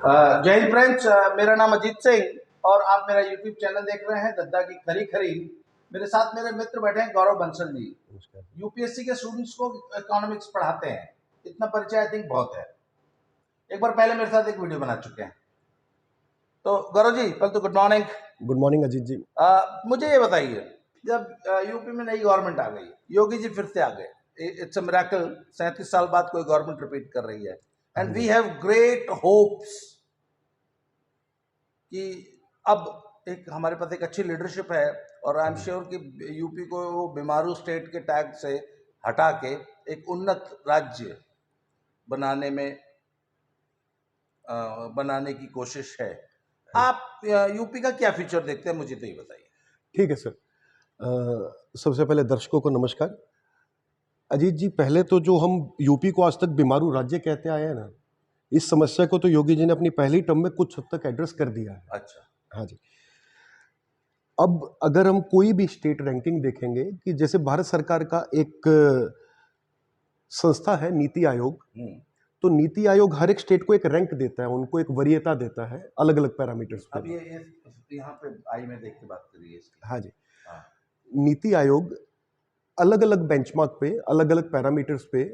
जय हिंद फ्रेंड्स, मेरा नाम अजीत सिंह और आप मेरा यूट्यूब चैनल देख रहे हैं दद्दा की खरी खरी। मेरे साथ मेरे मित्र बैठे हैं गौरव बंसल जी। यूपीएससी के स्टूडेंट्स को इकोनॉमिक्स पढ़ाते हैं, इतना परिचय आई थिंक बहुत है। एक बार पहले मेरे साथ एक वीडियो बना चुके हैं। तो गौरव जी पहले तो good morning. Good morning Ajit ji. मुझे ये बताइए, जब यूपी में नई गवर्नमेंट आ गई, योगी जी फिर से आ गए, इट्स अ मिरेकल, 37 साल बाद कोई गवर्नमेंट रिपीट कर रही है and we have great hopes कि अब एक हमारे पास एक अच्छी लीडरशिप है और आई एम श्योर कि यूपी को वो बीमारू स्टेट के टैग से हटा के एक उन्नत राज्य बनाने में बनाने की कोशिश है। आप यूपी का क्या फ्यूचर देखते हैं, मुझे तो ये बताइए। ठीक है सर। सबसे पहले दर्शकों को नमस्कार। अजीत जी, पहले तो जो हम यूपी को आज तक बीमारू राज्य कहते आए हैं ना, इस समस्या को तो योगी जी ने अपनी पहली टर्म में कुछ हद तक एड्रेस कर दिया है। अच्छा। हाँ जी। अब अगर हम कोई भी स्टेट रैंकिंग देखेंगे कि जैसे भारत सरकार का एक संस्था है नीति आयोग, तो नीति आयोग हर एक स्टेट को एक रैंक देता है, उनको एक वरीयता देता है अलग अलग पैरामीटर्स पे। अब ये यहाँ पे आई में देख के बात करिए इसकी। हाँ जी। नीति आयोग अलग अलग बेंचमार्क पे, अलग अलग पैरामीटर्स पे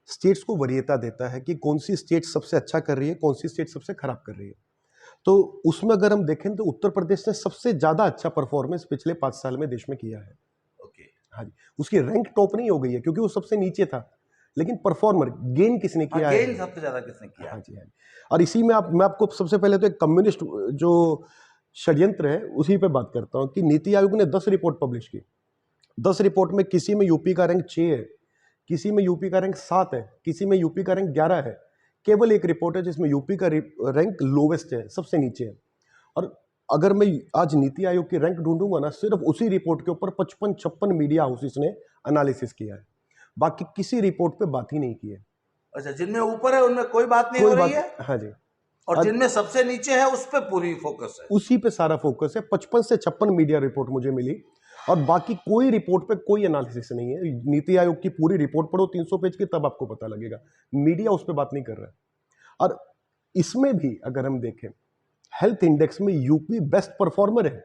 स्टेट्स को वरीयता देता है कि कौन सी स्टेट सबसे अच्छा कर रही है, कौन सी स्टेट सबसे खराब कर रही है। तो उसमें अगर हम देखें तो उत्तर प्रदेश ने सबसे ज्यादा अच्छा परफॉर्मेंस पिछले 5 साल में देश में किया है। ओके। हाँ जी। उसकी रैंक टॉप नहीं हो गई है क्योंकि वो सबसे नीचे था, लेकिन परफॉर्मर गेन किसने किया है? गेन सबसे ज्यादा किसने किया? हाँ जी, हाँ जी। और इसी में मैं आपको सबसे पहले तो एक कम्युनिस्ट जो षड्यंत्र है उसी पे बात करता हूँ कि नीति आयोग ने 10 रिपोर्ट पब्लिश की। 10 रिपोर्ट में किसी में यूपी का रैंक 6 है, किसी में यूपी का रैंक 7 है, किसी में यूपी का रैंक 11 है। केवल एक रिपोर्ट है जिसमें यूपी का रैंक लोवेस्ट है, सबसे नीचे है। और अगर मैं आज नीति आयोग की रैंक ढूंढूंगा ना, सिर्फ उसी रिपोर्ट के ऊपर 55-56 मीडिया हाउसेस ने एनालिसिस किया है, बाकी किसी रिपोर्ट पे बात ही नहीं की है। अच्छा, जिनमें ऊपर है उनमें कोई बात नहीं हो रही है? हाँ जी। और जिनमें सबसे नीचे है उस पे पूरी फोकस है, उसी पे सारा फोकस है। 55 से 56 मीडिया रिपोर्ट मुझे मिली और बाकी कोई रिपोर्ट पे कोई एनालिसिस नहीं है। नीति आयोग की पूरी रिपोर्ट पढ़ो 300 पेज की, तब आपको पता लगेगा। मीडिया उस पर बात नहीं कर रहा है। और इसमें भी अगर हम देखें, हेल्थ इंडेक्स में यूपी बेस्ट परफॉर्मर है।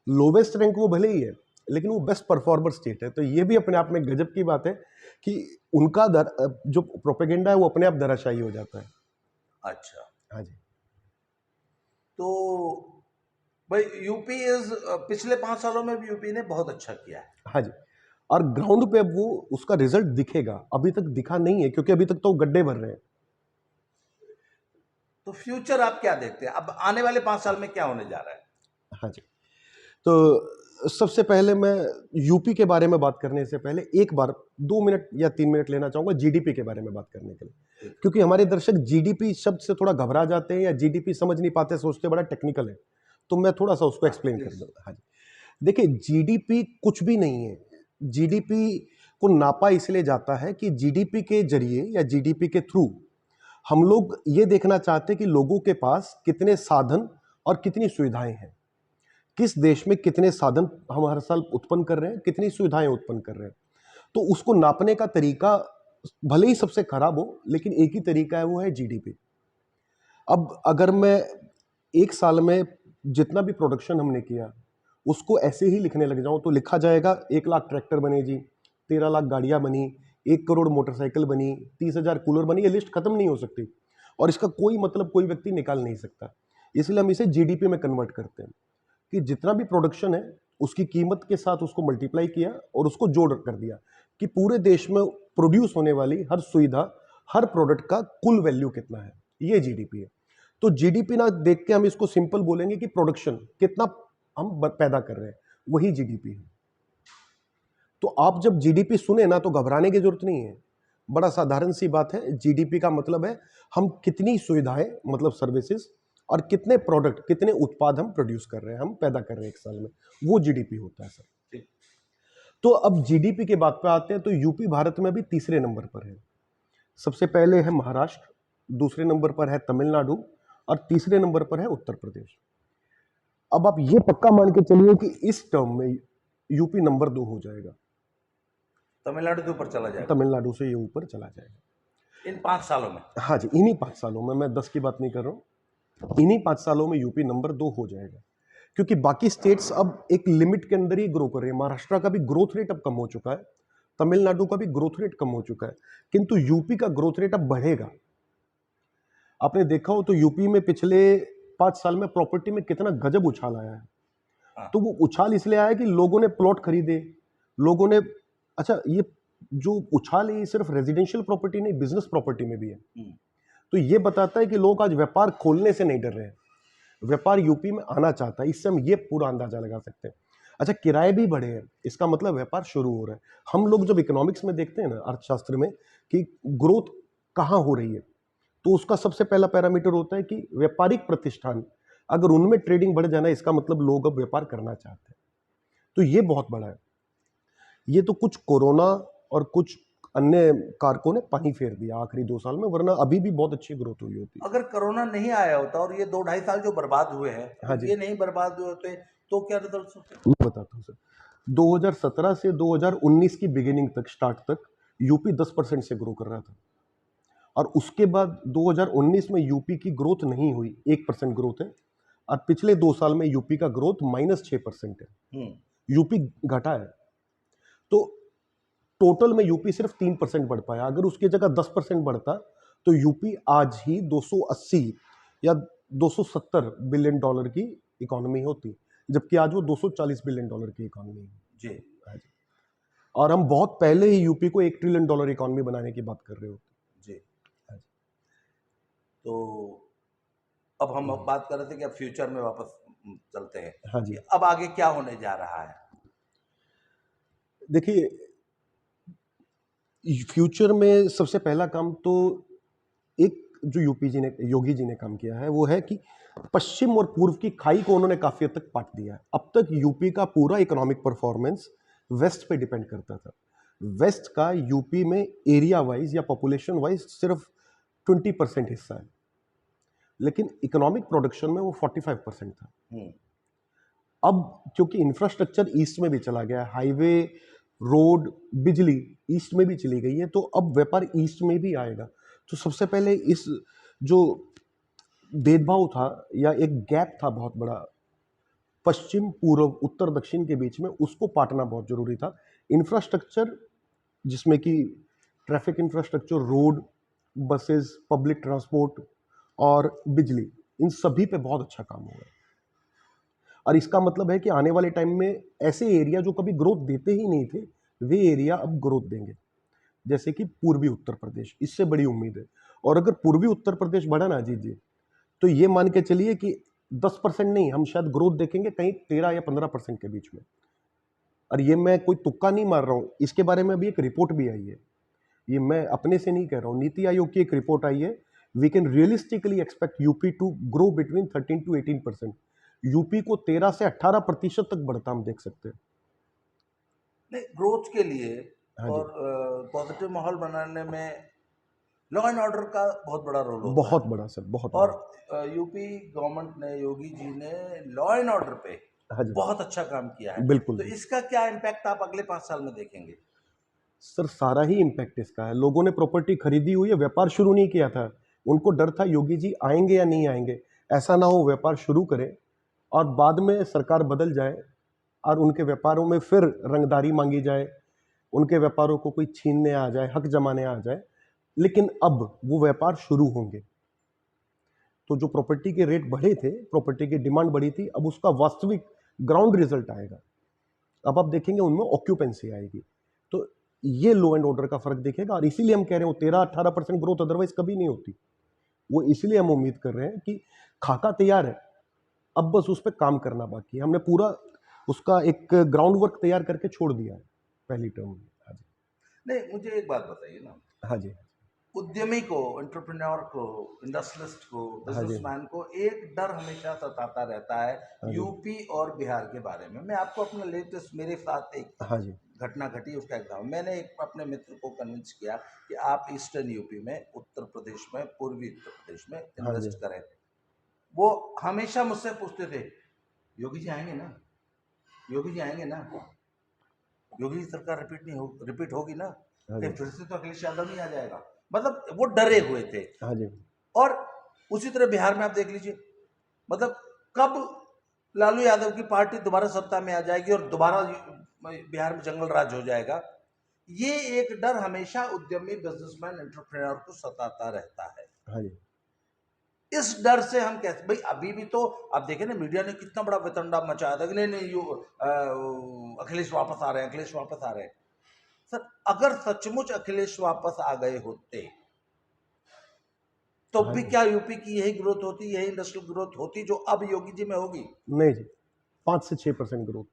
लोवेस्ट रैंक वो भले ही है, लेकिन वो बेस्ट परफॉर्मर स्टेट है। तो ये भी अपने आप में गजब की बात है कि उनका जो प्रोपेगेंडा है वो अपने आप धराशायी हो जाता है। अच्छा। हाँ जी। तो भाई यूपी पिछले 5 सालों में भी यूपी ने बहुत अच्छा किया है। हाँ जी। और ग्राउंड पे अब वो उसका रिजल्ट दिखेगा, अभी तक दिखा नहीं है क्योंकि अभी तक तो गड्ढे भर रहे हैं। तो फ्यूचर आप क्या देखते हैं, अब आने वाले 5 साल में क्या होने जा रहा है? हाँ जी। तो सबसे पहले मैं यूपी के बारे में बात करने से पहले एक बार 2 मिनट या 3 मिनट लेना चाहूंगा जीडीपी के बारे में बात करने के लिए, क्योंकि हमारे दर्शक जीडीपी शब्द से थोड़ा घबरा जाते हैं या जीडीपी समझ नहीं पाते, सोचते बड़ा टेक्निकल है। तो मैं थोड़ा सा उसको एक्सप्लेन कर दूंगा। हाँ जी। देखिए, जीडीपी कुछ भी नहीं है। जीडीपी को नापा इसलिए जाता है कि जीडीपी के जरिए या जीडीपी के थ्रू हम लोग ये देखना चाहते हैं कि लोगों के पास कितने साधन और कितनी सुविधाएं हैं, किस देश में कितने साधन हम हर साल उत्पन्न कर रहे हैं, कितनी सुविधाएं उत्पन्न कर रहे हैं। तो उसको नापने का तरीका भले ही सबसे खराब हो, लेकिन एक ही तरीका है, वो है जीडीपी। अब अगर मैं एक साल में जितना भी प्रोडक्शन हमने किया उसको ऐसे ही लिखने लग जाऊं तो लिखा जाएगा 1 लाख ट्रैक्टर बने जी, 13 लाख गाड़ियां बनी, 1 करोड़ मोटरसाइकिल बनी, 30,000 कूलर बनी। ये लिस्ट खत्म नहीं हो सकती और इसका कोई मतलब कोई व्यक्ति निकाल नहीं सकता। इसलिए हम इसे जीडीपी में कन्वर्ट करते हैं कि जितना भी प्रोडक्शन है उसकी कीमत के साथ उसको मल्टीप्लाई किया और उसको जोड़ कर दिया कि पूरे देश में प्रोड्यूस होने वाली हर सुविधा, हर प्रोडक्ट का कुल वैल्यू कितना है, ये जीडीपी है। तो जीडीपी ना देख के हम इसको सिंपल बोलेंगे कि प्रोडक्शन कितना हम पैदा कर रहे हैं, वही जीडीपी है। तो आप जब जीडीपी सुने ना तो घबराने की जरूरत नहीं है, बड़ा साधारण सी बात है। जीडीपी का मतलब है हम कितनी सुविधाएं, मतलब सर्विसेज, और कितने प्रोडक्ट, कितने उत्पाद हम प्रोड्यूस कर रहे हैं, हम पैदा कर रहे हैं एक साल में, वो जीडीपी होता है सर। तो अब जीडीपी के बात पे आते हैं। तो यूपी भारत में भी तीसरे नंबर पर है। सबसे पहले है महाराष्ट्र, दूसरे नंबर पर है तमिलनाडु और तीसरे नंबर पर है उत्तर प्रदेश। अब आप ये पक्का मान के चलिए कि इस टर्म में यूपी नंबर 2 हो जाएगा, तमिलनाडु के ऊपर चला जाएगा। तमिलनाडु से ये ऊपर चला जाएगा इन 5 सालों में। हाँ जी, इन्हीं 5 सालों में, मैं 10 की बात नहीं कर रहा हूँ, इन्हीं 5 सालों में यूपी नंबर 2 हो जाएगा, क्योंकि बाकी स्टेट्स अब एक लिमिट के अंदर ही ग्रो कर रहे हैं। महाराष्ट्र का भी ग्रोथ रेट अब कम हो चुका है, तमिलनाडु का भी ग्रोथ रेट कम हो चुका है, किंतु यूपी का ग्रोथ रेट अब बढ़ेगा। आपने देखा हो तो यूपी में पिछले 5 साल में प्रॉपर्टी में कितना गजब उछाल आया है। तो वो उछाल इसलिए आया कि लोगों ने प्लॉट खरीदे, लोगों ने, अच्छा ये जो उछाल है ये सिर्फ रेजिडेंशियल प्रॉपर्टी नहीं, बिजनेस प्रॉपर्टी में भी है। तो ये बताता है कि लोग आज व्यापार खोलने से नहीं डर रहे हैं, व्यापार यूपी में आना चाहता है। इससे हम ये पूरा अंदाजा लगा सकते हैं। अच्छा, किराए भी बढ़े हैं, इसका मतलब व्यापार शुरू हो रहा है। हम लोग जब इकोनॉमिक्स में देखते हैं ना, अर्थशास्त्र में, कि ग्रोथ कहाँ हो रही है, तो उसका सबसे पहला पैरामीटर होता है कि व्यापारिक प्रतिष्ठान अगर उनमें ट्रेडिंग बढ़ जाना, इसका मतलब लोग अब व्यापार करना चाहते हैं। तो ये बहुत बड़ा है। ये तो कुछ कोरोना और कुछ अन्य कारकों ने पानी फेर दिया आखिरी 2 साल में, वरना अभी भी बहुत अच्छी ग्रोथ हुई होती। अगर कोरोना नहीं आया होता और ये 2-2.5 साल जो बर्बाद हुए हैं, हाँ जी, ये नहीं बर्बाद हुए होते तो क्या रिजल्ट होते? मैं बताता हूँ सर। 2017 से 2019 की बिगिनिंग तक, स्टार्ट तक, यूपी 10% से ग्रो कर रहा था, और उसके बाद 2019 में यूपी की ग्रोथ नहीं हुई, 1% ग्रोथ है, और पिछले 2 साल में यूपी का ग्रोथ -6% है। यूपी घटा है। तो टोटल में यूपी सिर्फ 3% बढ़ पाया। अगर उसकी जगह 10% बढ़ता तो यूपी आज ही 280 या 270 बिलियन डॉलर की इकोनॉमी होती, जबकि आज वो 240 बिलियन डॉलर की इकोनॉमी है जी। हाँ जी। और हम बहुत पहले ही यूपी को 1 ट्रिलियन डॉलर इकोनॉमी बनाने की बात कर रहे होते जी। हाँ जी। तो अब हम बात कर रहे थे कि अब फ्यूचर में वापस चलते हैं हाँ जी। कि अब आगे क्या होने जा रहा है। देखिए, फ्यूचर में सबसे पहला काम तो एक जो यूपी जी ने, योगी जी ने काम किया है, वो है कि पश्चिम और पूर्व की खाई को उन्होंने काफी हद तक पाट दिया है। अब तक यूपी का पूरा इकोनॉमिक परफॉर्मेंस वेस्ट पे डिपेंड करता था। वेस्ट का यूपी में एरिया वाइज या पॉपुलेशन वाइज सिर्फ 20% हिस्सा है, लेकिन इकोनॉमिक प्रोडक्शन में वो 45% था। अब क्योंकि इंफ्रास्ट्रक्चर ईस्ट में भी चला गया है, हाईवे, रोड, बिजली ईस्ट में भी चली गई है, तो अब व्यापार ईस्ट में भी आएगा। तो सबसे पहले इस जो भेदभाव था या एक गैप था बहुत बड़ा पश्चिम, पूर्व, उत्तर, दक्षिण के बीच में, उसको पाटना बहुत जरूरी था। इंफ्रास्ट्रक्चर, जिसमें कि traffic infrastructure, road, buses, public transport और बिजली, इन सभी पे बहुत अच्छा काम हुआ है। और इसका मतलब है कि आने वाले टाइम में ऐसे एरिया जो कभी ग्रोथ देते ही नहीं थे, वे एरिया अब ग्रोथ देंगे, जैसे कि पूर्वी उत्तर प्रदेश। इससे बड़ी उम्मीद है। और अगर पूर्वी उत्तर प्रदेश बढ़ा ना जी, तो ये मान के चलिए कि 10% नहीं, हम शायद ग्रोथ देखेंगे कहीं 13 या 15% के बीच में। और ये मैं कोई तुक्का नहीं मार रहा हूँ, इसके बारे में अभी एक रिपोर्ट भी आई है, ये मैं अपने से नहीं कह रहा हूँ, नीति आयोग की एक रिपोर्ट आई है। We can realistically expect UP to grow between 13 to 18%। UP को 13 से 18% तक बढ़ता हम देख सकते हैं। नहीं, ग्रोथ के लिए हाँ और पॉजिटिव माहौल बनाने में लॉ एंड ऑर्डर का बहुत बड़ा रोल होता बहुत है। बड़ा सर, बहुत और बड़ा। यूपी गवर्नमेंट ने, योगी जी ने लॉ एंड ऑर्डर पे हाँ जी, बहुत अच्छा काम किया है। बिल्कुल तो जी। इसका क्या इम्पैक्ट आप अगले 5 साल में देखेंगे? सर सारा ही इम्पैक्ट इसका है। लोगों ने प्रॉपर्टी खरीदी हुई है, व्यापार शुरू नहीं किया था, उनको डर था योगी जी आएंगे या नहीं आएंगे, ऐसा ना हो व्यापार शुरू करें और बाद में सरकार बदल जाए और उनके व्यापारों में फिर रंगदारी मांगी जाए, उनके व्यापारों को कोई छीनने आ जाए, हक जमाने आ जाए। लेकिन अब वो व्यापार शुरू होंगे। तो जो प्रॉपर्टी के रेट बढ़े थे, प्रॉपर्टी की डिमांड बढ़ी थी, अब उसका वास्तविक ग्राउंड रिजल्ट आएगा। अब आप देखेंगे उनमें ऑक्यूपेंसी आएगी। तो ये लो एंड ऑर्डर का फर्क दिखेगा और इसीलिए हम कह रहे हैं वो 13-18% ग्रोथ अदरवाइज कभी नहीं होती। वो इसलिए हम उम्मीद कर रहे हैं कि खाका तैयार है, अब बस उस पर काम करना बाकी है। हमने पूरा उसका एक ग्राउंड वर्क तैयार करके छोड़ दिया है पहली टर्म में। हाँ जी। नहीं, मुझे एक बात बताइए ना, हाँ जी। उद्यमी को, एंटरप्रेन्योर को, इंडस्ट्रियलिस्ट को, हाँ जी। बिजनेसमैन को एक डर हमेशा सताता रहता है हाँ जी। यूपी और बिहार के बारे में। मैं आपको अपना लेटेस्ट, मेरे साथ एक हाँ जी। घटना घटी उसका एग्जाम, मैंने एक अपने मित्र को कन्विंस किया कि आप ईस्टर्न यूपी में, उत्तर प्रदेश में, पूर्वी उत्तर प्रदेश में हाँ जी। इन्वेस्ट करें। वो हमेशा मुझसे पूछते थे, योगी जी आएंगे ना, योगी जी आएंगे ना, योगी जी सरकार रिपीट होगी ना, हाँ कहीं जी। फिर से तो अखिलेश यादव नहीं आ जाएगा। मतलब वो डरे हुए थे। हाँ जी। और उसी तरह बिहार में आप देख लीजिए, मतलब कब लालू यादव की पार्टी दोबारा सत्ता में आ जाएगी और दोबारा बिहार में जंगल राज हो जाएगा, ये एक डर हमेशा उद्यमी बिजनेसमैन एंटरप्रेन्योर को सताता रहता है। हाँ जी। इस डर से हम कहते भाई, अभी भी तो आप देखें ना, मीडिया ने कितना बड़ा वितंडा मचाया था कि नहीं नहीं अखिलेश वापस आ रहे हैं, अखिलेश वापस आ रहे हैं। सर अगर सचमुच अखिलेश वापस आ गए होते तो भी क्या यूपी की यही ग्रोथ होती, यही इंडस्ट्रियल ग्रोथ होती जो अब योगी जी में होगी? नहीं जी, 5 से 6% ग्रोथ।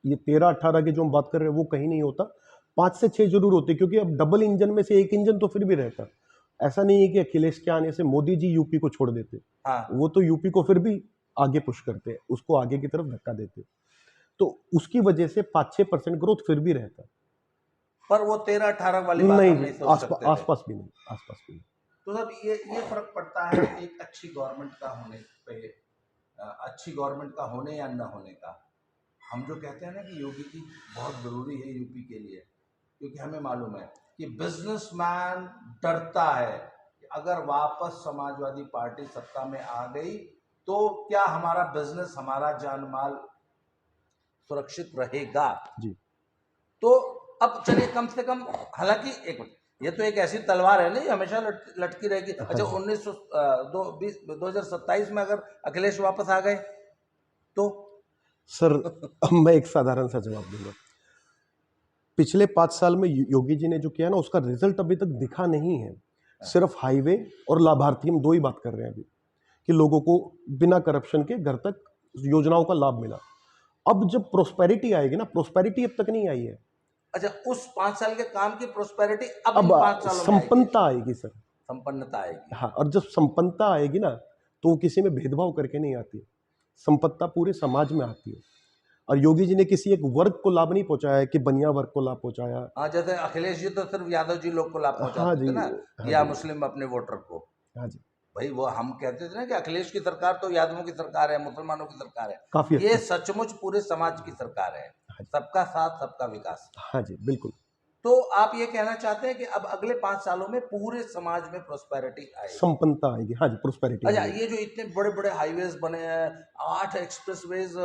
ये 13-18 की जो हम बात कर रहे हैं वो कहीं नहीं होता, 5 से 6 जरूर होते, क्योंकि अब डबल इंजन में से एक इंजन तो फिर भी रहता। ऐसा नहीं है कि अखिलेश के आने से मोदी जी यूपी को छोड़ देते। हाँ, वो तो यूपी को फिर भी आगे पुश करते, उसको आगे की तरफ धक्का देते, तो उसकी वजह से 5-6% ग्रोथ फिर भी रहता। पर वो 13-18 वाली बात हम नहीं सोच सकते थे। आसपास भी नहीं, आसपास भी नहीं। तो सब ये फर्क पड़ता है एक अच्छी गवर्नमेंट का होने पे, अच्छी गवर्नमेंट का होने या न होने का। हम जो कहते हैं ना कि योगी जी बहुत ज़रूरी है यूपी के लिए, क्योंकि हमें मालूम है कि बिजनेसमैन डरता है कि अगर वापस समाजवादी पार्टी सत्ता में आ गई तो क्या हमारा बिजनेस, हमारा जान माल सुरक्षित रहेगा। जी। तो अब चलिए कम से कम, हालांकि एक मिनट, ये तो एक ऐसी तलवार है नहीं हमेशा लटकी रहेगी। अच्छा, 2027 में अगर अखिलेश वापस आ गए तो? सर मैं एक साधारण सा जवाब दूंगा। पिछले 5 साल में योगी जी ने जो किया ना, उसका रिजल्ट अभी तक दिखा नहीं है। सिर्फ हाईवे और लाभार्थी, हम 2 ही बात कर रहे हैं अभी, कि लोगों को बिना करप्शन के घर तक योजनाओं का लाभ मिला। अब जब प्रोस्पेरिटी आएगी ना, प्रोस्पेरिटी अब तक नहीं आई है। अच्छा, उस 5 साल के काम की प्रोस्पेरिटी अब अब 5 सालों में संपन्नता आएगी सर। संपन्नता आएगी। हाँ, और जब संपन्नता आएगी ना, तो वो किसी में भेदभाव करके नहीं आती, संपन्नता पूरे समाज में आती है। और योगी जी ने किसी एक वर्ग को लाभ नहीं पहुंचाया है कि बनिया वर्ग को लाभ पहुंचाया। हाँ, जैसे अखिलेश जी तो सिर्फ यादव जी लोग को लाभ हाँ पहुंचाते जी, थे ना, हाँ या जी, मुस्लिम अपने वोटर को। हाँ जी, भाई वो हम कहते थे ना कि अखिलेश की सरकार तो यादवों की सरकार है, मुसलमानों की सरकार है। काफी ये अच्छा। सचमुच पूरे समाज की सरकार है, हाँ जी, सबका साथ सबका विकास। हाँ जी, बिल्कुल। तो आप ये कहना चाहते हैं कि अब अगले 5 सालों में पूरे समाज में प्रोस्पेरिटी आएगी? संपन्नता आएगी, हाँ जी, प्रोस्पेरिटी अच्छा, आएगी। ये जो इतने बड़े बड़े हाईवेज बने हैं, 8 एक्सप्रेसवेज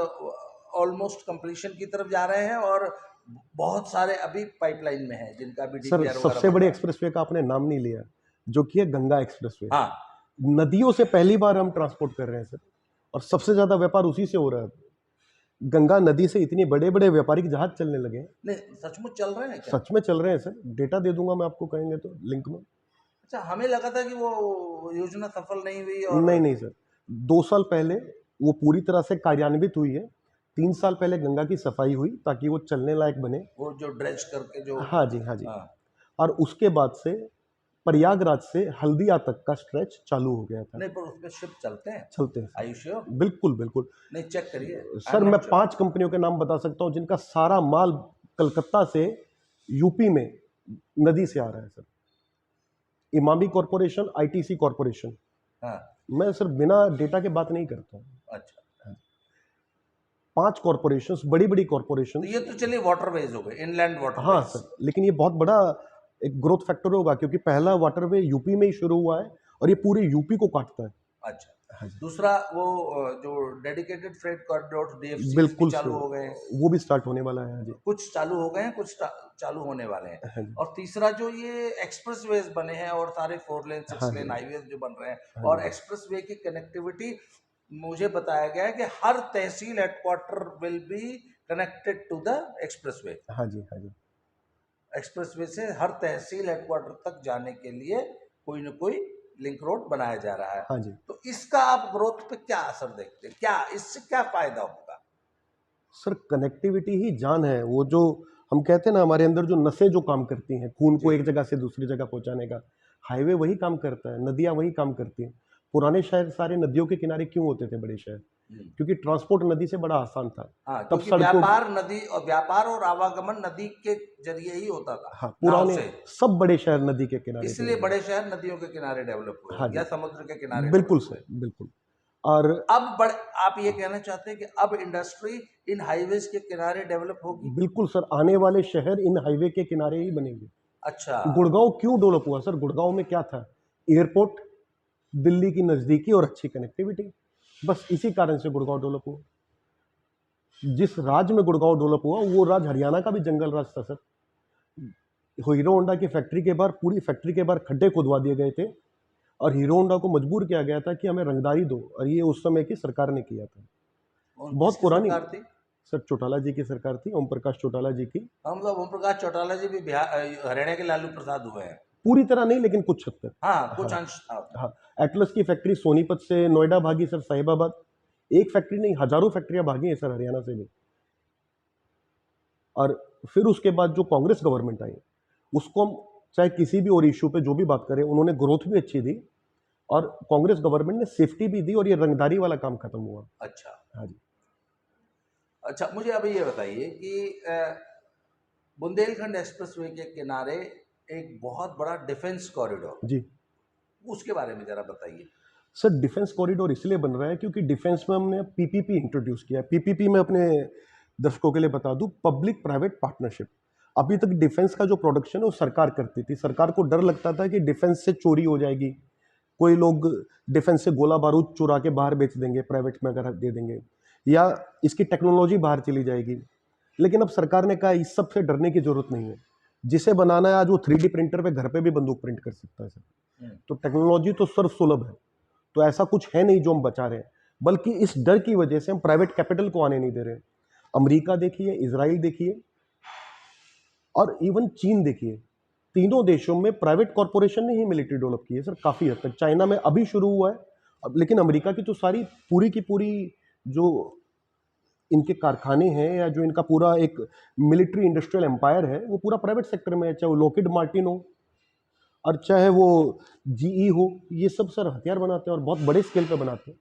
ऑलमोस्ट कंप्लीशन की तरफ जा रहे हैं, और बहुत सारे अभी पाइपलाइन में हैं जिनका भी सर डीपीआर वगैरह सबसे बन बड़े रहा है। एक्सप्रेसवे का आपने नाम नहीं लिया, जो कि है गंगा एक्सप्रेसवे। हाँ, नदियों से पहली बार हम ट्रांसपोर्ट कर रहे हैं सर, और सबसे ज्यादा व्यापार उसी से हो रहा है। गंगा नदी से इतने बड़े बड़े व्यापारिक जहाज चलने लगे हैं। नहीं सचमुच चल रहे हैं क्या? सच में चल रहे हैं सर, डेटा दे दूंगा मैं आपको, कहेंगे तो लिंक में। अच्छा, हमें लगा था कि वो योजना सफल नहीं हुई, और नहीं नहीं सर, 2 साल पहले वो पूरी तरह से कार्यान्वित हुई है। 3 साल पहले गंगा की सफाई हुई ताकि वो चलने लायक बने। वो जो ड्रेज करके जो, हाँ जी, हाँ जी। हाँ, और उसके बाद से प्रयागराज से हल्दिया तक का स्ट्रेच चालू हो गया था। नहीं पर उसमें शिप चलते हैं? चलते हैं आर यू श्योर? बिल्कुल बिल्कुल। नहीं, चेक करिए सर मैं 5 कंपनियों के नाम बता सकता हूं जिनका सारा माल कलकत्ता से यूपी में नदी से आ रहा है sir. Emami corporation, ITC corporation. हाँ, मैं सर बिना डेटा के बात नहीं करता हूँ। अच्छा, 5 कॉरपोरेशंस, बड़ी बड़ी कॉरपोरेशन। तो ये तो चलिए वाटरवेज हो गए, इनलैंड वाटरवेज। हाँ सर, लेकिन ये बहुत बड़ा एक ग्रोथ फैक्टर होगा, क्योंकि पहला वाटरवे यूपी में ही शुरू हुआ है और ये पूरे यूपी को काटता है। अच्छा, हाँ जी, दूसरा वो जो डेडिकेटेड फ्रेट कॉरिडोर डीएफसी बिल्कुल चालू सर, हो गए हैं, वो भी स्टार्ट होने वाला है। हाँ जी, कुछ चालू हो गए हैं, कुछ चालू होने वाले हैं। हाँ जी, और तीसरा जो ये एक्सप्रेसवेज बने हैं और सारे 4 लेन 6 हाँ लेन जी, हाईवेज जो बन रहे हैं, हाँ और जी, एक्सप्रेसवे की कनेक्टिविटी, मुझे बताया गया है कि हर tehsil headquarter will be connected to the expressway. हाँ जी, हाँ जी। एक्सप्रेसवे से हर तहसील हेडक्वार्टर तक जाने के लिए कोई न कोई लिंक रोड बनाया जा रहा है। हाँ जी, तो इसका आप ग्रोथ पे क्या असर देखते हैं, क्या इससे क्या फायदा होगा? सर कनेक्टिविटी ही जान है। वो जो हम कहते हैं ना, हमारे अंदर जो नसें जो काम करती हैं खून को एक जगह से दूसरी जगह पहुंचाने का, हाईवे वही काम करता है, नदियां वही काम करती हैं। पुराने शहर सारे नदियों के किनारे क्यों होते थे बड़े शहर? क्योंकि ट्रांसपोर्ट नदी से बड़ा आसान था। हाँ, तब क्योंकि सड़कों, व्यापार और आवागमन नदी के जरिए ही होता था, हाँ, नाव पुराने से। सब बड़े शहर नदी के किनारे थे। इसलिए बड़े शहर नदियों के किनारे डेवलप हुए, हाँ जी, या समुद्र के किनारे बिल्कुल डेवलप हुए। सर, बिल्कुल। और अब बड़े, आप ये कहना चाहते हैं कि अब इंडस्ट्री इन हाईवेज के किनारे डेवलप होगी? बिल्कुल सर, आने वाले शहर इन हाईवे के किनारे ही बनेंगे। अच्छा, गुड़गांव क्यों डेवलप हुआ सर? गुड़गांव में क्या था? एयरपोर्ट, दिल्ली की नज़दीकी और अच्छी कनेक्टिविटी, बस इसी कारण से गुड़गांव डेवलप हुआ। जिस राज्य में गुड़गांव डेवलप हुआ वो राज्य हरियाणा का भी जंगल राज था सर। हीरो होंडा की फैक्ट्री के बाहर, पूरी फैक्ट्री के बाहर खड्डे खुदवा दिए गए थे और हीरो होंडा को मजबूर किया गया था कि हमें रंगदारी दो, और ये उस समय की सरकार ने किया था। और बहुत किसकी पुरानी सरकार थी? सर चौटाला जी की सरकार थी, ओम प्रकाश चौटाला जी की। हम मतलब ओम प्रकाश चौटाला जी भी हरियाणा के लालू प्रसाद हुए हैं। पूरी तरह नहीं लेकिन कुछ हद तक। हाँ, कुछ हाँ अंश था। हाँ, एटलस की फैक्ट्री सोनीपत से नोएडा भागी सर, साहिबाबाद। एक फैक्ट्री नहीं, हजारों फैक्ट्रियां भागी हैं सर हरियाणा से भी। और फिर उसके बाद जो कांग्रेस गवर्नमेंट आई, उसको हम चाहे किसी भी और इशू पे जो भी बात करें, उन्होंने ग्रोथ भी अच्छी दी और कांग्रेस गवर्नमेंट ने सेफ्टी भी दी और ये रंगदारी वाला काम खत्म हुआ। अच्छा, हाँ जी। अच्छा, मुझे अभी ये बताइए कि बुंदेलखंड एक्सप्रेसवे के किनारे एक बहुत बड़ा डिफेंस कॉरिडोर, जी उसके बारे में जरा बताइए। सर, डिफेंस कॉरिडोर इसलिए बन रहा है क्योंकि डिफेंस में हमने पीपीपी इंट्रोड्यूस किया है। पीपीपी में अपने दर्शकों के लिए बता दूं, पब्लिक प्राइवेट पार्टनरशिप। अभी तक डिफेंस का जो प्रोडक्शन है वो सरकार करती थी। सरकार को डर लगता था कि डिफेंस से चोरी हो जाएगी, कोई लोग डिफेंस से गोला बारूद चुरा के बाहर बेच देंगे, प्राइवेट में अगर दे देंगे, या इसकी टेक्नोलॉजी बाहर चली जाएगी। लेकिन अब सरकार ने कहा इस सब से डरने की जरूरत नहीं है। जिसे बनाना है आज वो 3D प्रिंटर पे घर पे भी बंदूक प्रिंट कर सकता है सर। तो टेक्नोलॉजी तो सर्व सुलभ है। तो ऐसा कुछ है नहीं जो हम बचा रहे हैं, बल्कि इस डर की वजह से हम प्राइवेट कैपिटल को आने नहीं दे रहे। अमेरिका देखिए, इजराइल देखिए और इवन चीन देखिए, तीनों देशों में प्राइवेट कॉरपोरेशन ने ही मिलिट्री डेवलप की है सर, काफ़ी हद तक। चाइना में अभी शुरू हुआ है अब, लेकिन अमेरिका की तो सारी पूरी की पूरी जो इनके कारखाने हैं या जो इनका पूरा एक मिलिट्री इंडस्ट्रियल एम्पायर है वो पूरा प्राइवेट सेक्टर में है। चाहे वो लॉकहीड मार्टिन हो और चाहे वो जीई हो, ये सब सर हथियार बनाते हैं और बहुत बड़े स्केल पे बनाते हैं।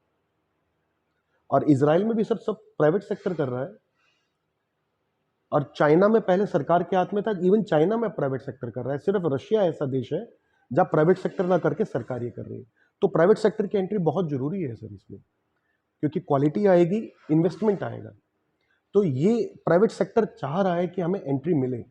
और इजराइल में भी सर सब प्राइवेट सेक्टर कर रहा है। और चाइना में पहले सरकार के हाथ में था, इवन चाइना में प्राइवेट सेक्टर कर रहा है। सिर्फ रशिया ऐसा देश है जहाँ प्राइवेट सेक्टर ना करके सरकार ये कर रही है। तो प्राइवेट सेक्टर की एंट्री बहुत जरूरी है सर इसमें, क्योंकि क्वालिटी आएगी, इन्वेस्टमेंट आएगा। तो ये प्राइवेट सेक्टर चाह रहा है कि हमें एंट्री मिले,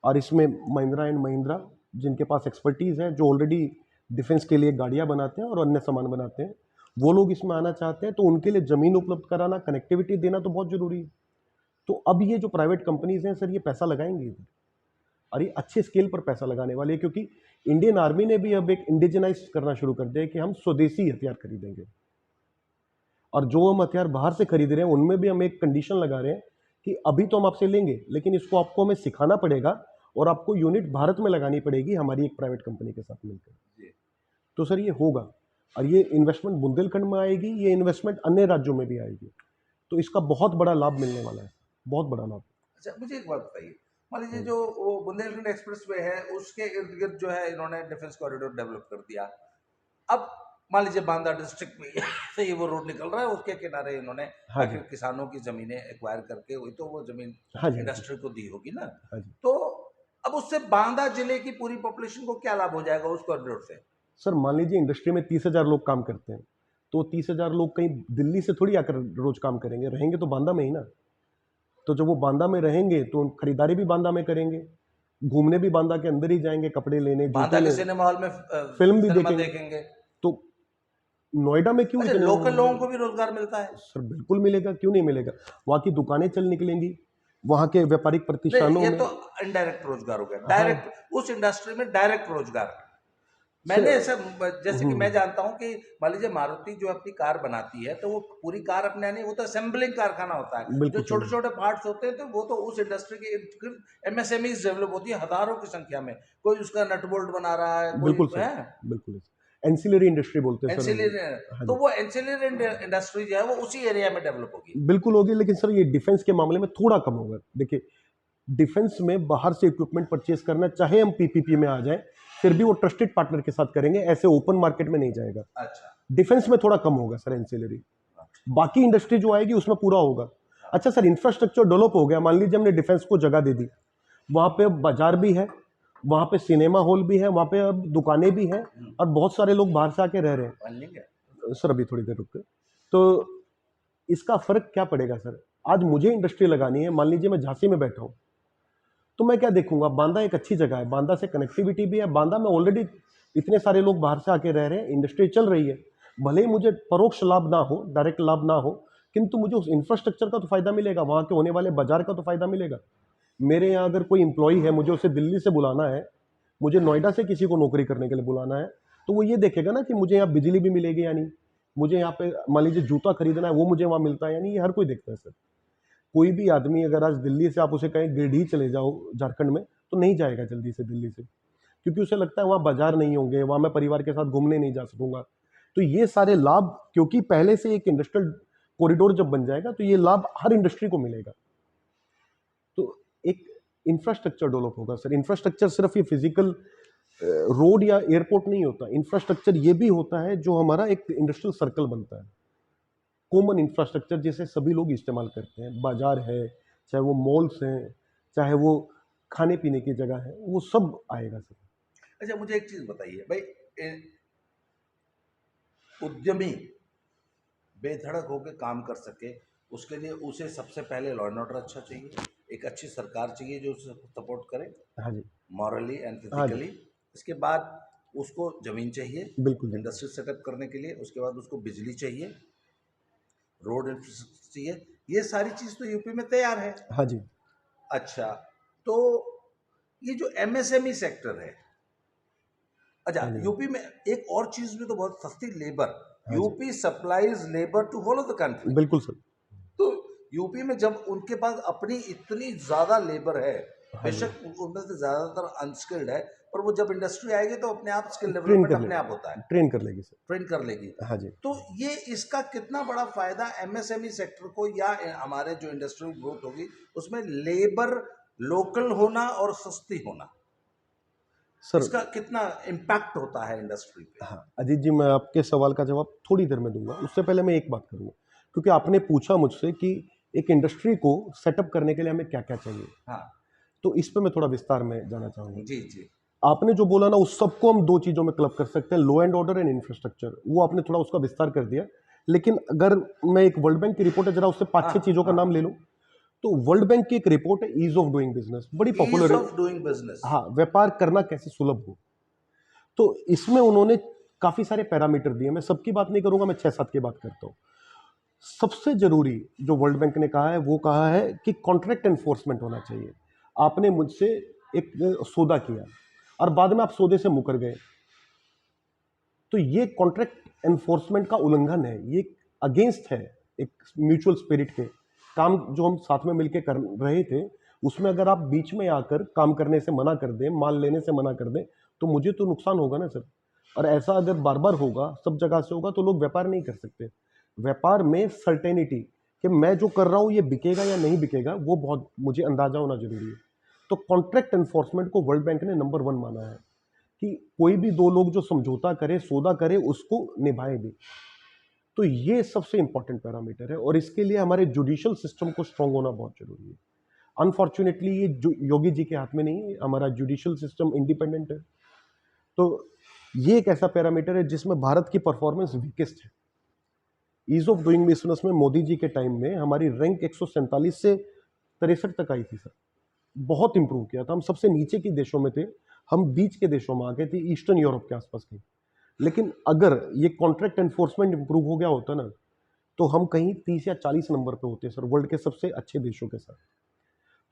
और इसमें महिंद्रा एंड महिंद्रा जिनके पास एक्सपर्टीज़ है, जो ऑलरेडी डिफेंस के लिए गाड़ियाँ बनाते हैं और अन्य सामान बनाते हैं, वो लोग इसमें आना चाहते हैं। तो उनके लिए ज़मीन उपलब्ध कराना, कनेक्टिविटी देना तो बहुत ज़रूरी है। तो अब ये जो प्राइवेट कंपनीज़ हैं सर, ये पैसा लगाएंगी इधर, और ये अच्छे स्केल पर पैसा लगाने वाली है, क्योंकि इंडियन आर्मी ने भी अब एक इंडिजिनाइज करना शुरू कर दिया है कि हम स्वदेशी हथियार खरीदेंगे। और जो हम हथियार बाहर से खरीद रहे हैं उनमें भी हम एक कंडीशन लगा रहे हैं कि अभी तो हम आपसे लेंगे, लेकिन इसको आपको हमें सिखाना पड़ेगा और आपको यूनिट भारत में लगानी पड़ेगी हमारी एक प्राइवेट कंपनी के साथ मिलकर। तो सर ये होगा, और ये इन्वेस्टमेंट बुंदेलखंड में आएगी, ये इन्वेस्टमेंट अन्य राज्यों में भी आएगी। तो इसका बहुत बड़ा लाभ मिलने वाला है, बहुत बड़ा लाभ। अच्छा, मुझे एक बात बताइए, मान लीजिए जो वो बुंदेलखंड एक्सप्रेसवे है उसके इर्द गिर्द जो है इन्होंने डिफेंस कॉरिडोर डेवलप कर दिया। अब मान लीजिए बांदा डिस्ट्रिक्ट में से ये वो रोड निकल रहा है, उसके किनारे इन्होंने हाँ आखिर जी, किसानों की जमीनें एक्वायर करके वही तो वो जमीन हाँ जी, इंडस्ट्री को दी होगी ना। हाँ जी। तो अब उससे बांदा जिले की पूरी पॉपुलेशन को क्या लाभ हो जाएगा उस कॉरिडोर से? सर मान लीजिए इंडस्ट्री में 30,000 लोग काम करते हैं, तो 30,000 लोग कहीं दिल्ली से थोड़ी आकर रोज काम करेंगे, रहेंगे तो बांदा में ही ना। तो जब वो बांदा में रहेंगे तो खरीदारी भी बांदा में करेंगे, घूमने भी बांदा के अंदर ही जाएंगे, कपड़े लेने, बांदा जूते के लेने, सिनेमा हॉल में फिल्म भी सिनेमा देखेंगे। देखेंगे। तो नोएडा में क्यों अच्छा, इतने लोकल लोगों को भी रोजगार मिलता है? सर बिल्कुल मिलेगा, क्यों नहीं मिलेगा। वहाँ की दुकानें चल निकलेंगी, वहाँ के व्यापारिक नहीं, प्रतिष्ठानों ये में। तो इनडायरेक्ट रोजगार हो गया। हाँ डायरेक्ट उस इंडस्ट्री में डायरेक्ट रोजगार मैंने सर, ऐसा, जैसे कि मैं जानता हूँ कि मान लीजिए मारुति जो अपनी कार बनाती है तो वो पूरी कार अपने नहीं, वो तो असेंबलिंग कारखाना होता है। जो बिल्कुल छोटे सही, छोटे पार्ट्स होते हैं तो वो तो उस इंडस्ट्री के एमएसएमईज डेवलप होती है हजारों की संख्या में। कोई उसका नट बोल्ट बना रहा है, कोई बिल्कुल सही, है बिल्कुल एंसिलरी इंडस्ट्री बोलते हैं सर हम एंसिलरी। लोग। हाँ तो जी, वो एंसिलरी इंडस्ट्री जो है वो उसी एरिया में डेवलप होगी। बिल्कुल होगी, लेकिन सर ये डिफेंस के मामले में थोड़ा कम होगा। देखिए, डिफेंस में बाहर से इक्विपमेंट परचेज करना, चाहे हम पीपीपी में आ जाए, फिर भी वो ट्रस्टेड पार्टनर के साथ करेंगे, ऐसे ओपन मार्केट में नहीं जाएगा। अच्छा, डिफेंस में थोड़ा कम होगा सर एंसिलरी, बाकी इंडस्ट्री जो आएगी उसमें पूरा होगा। अच्छा सर, इंफ्रास्ट्रक्चर डेवलप हो गया, मान लीजिए हमने डिफेंस को जगह दे दी, वहाँ पे अब बाजार भी है, वहाँ पे सिनेमा हॉल भी है, वहाँ पे अब दुकानें भी हैं, और बहुत सारे लोग बाहर से आके रह रहे मान लेंगे। हैं। सर अभी थोड़ी देर रुक के, तो इसका फर्क क्या पड़ेगा सर। आज मुझे इंडस्ट्री लगानी है, मान लीजिए मैं झांसी में बैठा हूँ, तो मैं क्या देखूंगा, बांदा एक अच्छी जगह है, बांदा से कनेक्टिविटी भी है, बांदा में ऑलरेडी इतने सारे लोग बाहर से आके रह रहे हैं, इंडस्ट्री चल रही है, भले ही मुझे परोक्ष लाभ ना हो, डायरेक्ट लाभ ना हो, किंतु मुझे उस इंफ्रास्ट्रक्चर का तो फायदा मिलेगा, वहाँ के होने वाले बाजार का तो फायदा मिलेगा। मेरे यहाँ अगर कोई एम्प्लॉय है, मुझे उसे दिल्ली से बुलाना है, मुझे नोएडा से किसी को नौकरी करने के लिए बुलाना है, तो वो ये देखेगा ना कि मुझे यहाँ बिजली भी मिलेगी या नहीं, मुझे यहाँ पे मान लीजिए जूता खरीदना है वो मुझे वहाँ मिलता है या नहीं, ये हर कोई देखता है सर। कोई भी आदमी अगर आज दिल्ली से आप उसे कहें गिरडीह चले जाओ झारखंड में, तो नहीं जाएगा जल्दी से दिल्ली से, क्योंकि उसे लगता है वहाँ बाजार नहीं होंगे, वहाँ मैं परिवार के साथ घूमने नहीं जा सकूंगा। तो ये सारे लाभ, क्योंकि पहले से एक इंडस्ट्रियल कॉरिडोर जब बन जाएगा तो ये लाभ हर इंडस्ट्री को मिलेगा। तो एक इंफ्रास्ट्रक्चर डेवलप होगा सर। इंफ्रास्ट्रक्चर सिर्फ ये फिजिकल रोड या एयरपोर्ट नहीं होता, इंफ्रास्ट्रक्चर ये भी होता है जो हमारा एक इंडस्ट्रियल सर्कल बनता है, कॉमन इंफ्रास्ट्रक्चर जिसे सभी लोग इस्तेमाल करते हैं, बाजार है, चाहे वो मॉल्स हैं, चाहे वो खाने पीने की जगह है, वो सब आएगा सर। अच्छा, मुझे एक चीज बताइए भाई, उद्यमी बेधड़क होकर काम कर सके, उसके लिए उसे सबसे पहले लॉ एंड ऑर्डर अच्छा चाहिए, एक अच्छी सरकार चाहिए जो उसे सपोर्ट करे, हाँ जी, मॉरली एंड हाँ जी, फिजिकली। इसके बाद उसको जमीन चाहिए बिल्कुल इंडस्ट्री सेटअप करने के लिए, उसके बाद उसको बिजली चाहिए, रोड इंफ्रास्ट्रक्चर चाहिए, ये सारी चीज़ तो यूपी में तैयार है। हाँ जी, अच्छा, तो ये जो एमएसएमई सेक्टर है, अच्छा, हाँ जी, यूपी में एक और चीज़ भी तो बहुत सस्ती, लेबर। हाँ जी, UP supplies labour to whole of the country. बिल्कुल सर, तो यूपी में जब उनके पास अपनी इतनी ज़्यादा लेबर है, हाँ जी, बेशक उनमें से ज़्यादातर अनस्किल्ड है, पर वो जब इंडस्ट्री आएगी तो अपने आप स्किल ट्रेन डेवलपमेंट कर अपने आप लेगी, होता है, ट्रेन कर लेगी सर, ट्रेन कर लेगी। हाँ जी। तो ये इसका कितना बड़ा फायदा एमएसएमई सेक्टर को, या हमारे जो इंडस्ट्रियल ग्रोथ होगी उसमें लेबर लोकल होना और सस्ती होना, सर इसका कितना इम्पैक्ट होता है इंडस्ट्री पे? हाँ अजीत जी, मैं आपके सवाल का जवाब थोड़ी देर में दूंगा, उससे पहले मैं एक बात करूंगा, क्योंकि आपने पूछा मुझसे कि एक इंडस्ट्री को सेटअप करने के लिए हमें क्या क्या चाहिए, हाँ तो इस पर मैं थोड़ा विस्तार में जाना चाहूंगा। जी जी। आपने जो बोला ना, उस सबको हम दो चीज़ों में क्लब कर सकते हैं, law and order and infrastructure, वो आपने थोड़ा उसका विस्तार कर दिया। लेकिन अगर मैं एक वर्ल्ड बैंक की रिपोर्ट है, जरा उससे 5-6 हाँ चीज़ों का हाँ, नाम ले लूँ, तो वर्ल्ड बैंक की एक रिपोर्ट है ईज ऑफ डूइंग बिजनेस, बड़ी ईज पॉपुलर है। Of doing business. हाँ, व्यापार करना कैसे सुलभ हो, तो इसमें उन्होंने काफ़ी सारे पैरामीटर दिए, मैं सबकी बात नहीं करूंगा, मैं 6-7 की बात करता हूँ। सबसे जरूरी जो वर्ल्ड बैंक ने कहा है वो कहा है कि कॉन्ट्रैक्ट एनफोर्समेंट होना चाहिए। आपने मुझसे एक सौदा किया और बाद में आप सौदे से मुकर गए, तो ये कॉन्ट्रैक्ट एनफोर्समेंट का उल्लंघन है, ये अगेंस्ट है एक म्यूचुअल स्पिरिट के। काम जो हम साथ में मिलकर कर रहे थे, उसमें अगर आप बीच में आकर काम करने से मना कर दें, माल लेने से मना कर दें, तो मुझे तो नुकसान होगा ना सर। और ऐसा अगर बार बार होगा, सब जगह से होगा, तो लोग व्यापार नहीं कर सकते। व्यापार में सर्टेनिटी कि मैं जो कर रहा हूँ ये बिकेगा या नहीं बिकेगा, वो बहुत मुझे अंदाजा होना जरूरी है। तो कॉन्ट्रैक्ट एनफोर्समेंट को वर्ल्ड बैंक ने नंबर 1 माना है कि कोई भी दो लोग जो समझौता करे, सौदा करे, उसको निभाए भी। तो ये सबसे इंपॉर्टेंट पैरामीटर है, और इसके लिए हमारे जुडिशियल सिस्टम को स्ट्रांग होना बहुत जरूरी है। अनफॉर्चुनेटली ये योगी जी के हाथ में नहीं है, हमारा जुडिशियल सिस्टम इंडिपेंडेंट है। तो ये एक ऐसा पैरामीटर है जिसमें भारत की परफॉर्मेंस वीकेस्ट है। ईज ऑफ डूइंग बिजनेस में मोदी जी के टाइम में हमारी रैंक 147 से 63 तक आई थी सर, बहुत इंप्रूव किया था। हम सबसे नीचे के देशों में थे, हम बीच के देशों में आ गए थे, ईस्टर्न यूरोप के आसपास के। लेकिन अगर ये कॉन्ट्रैक्ट एनफोर्समेंट इंप्रूव हो गया होता ना, तो हम कहीं 30 या 40 नंबर पे होते सर, वर्ल्ड के सबसे अच्छे देशों के साथ।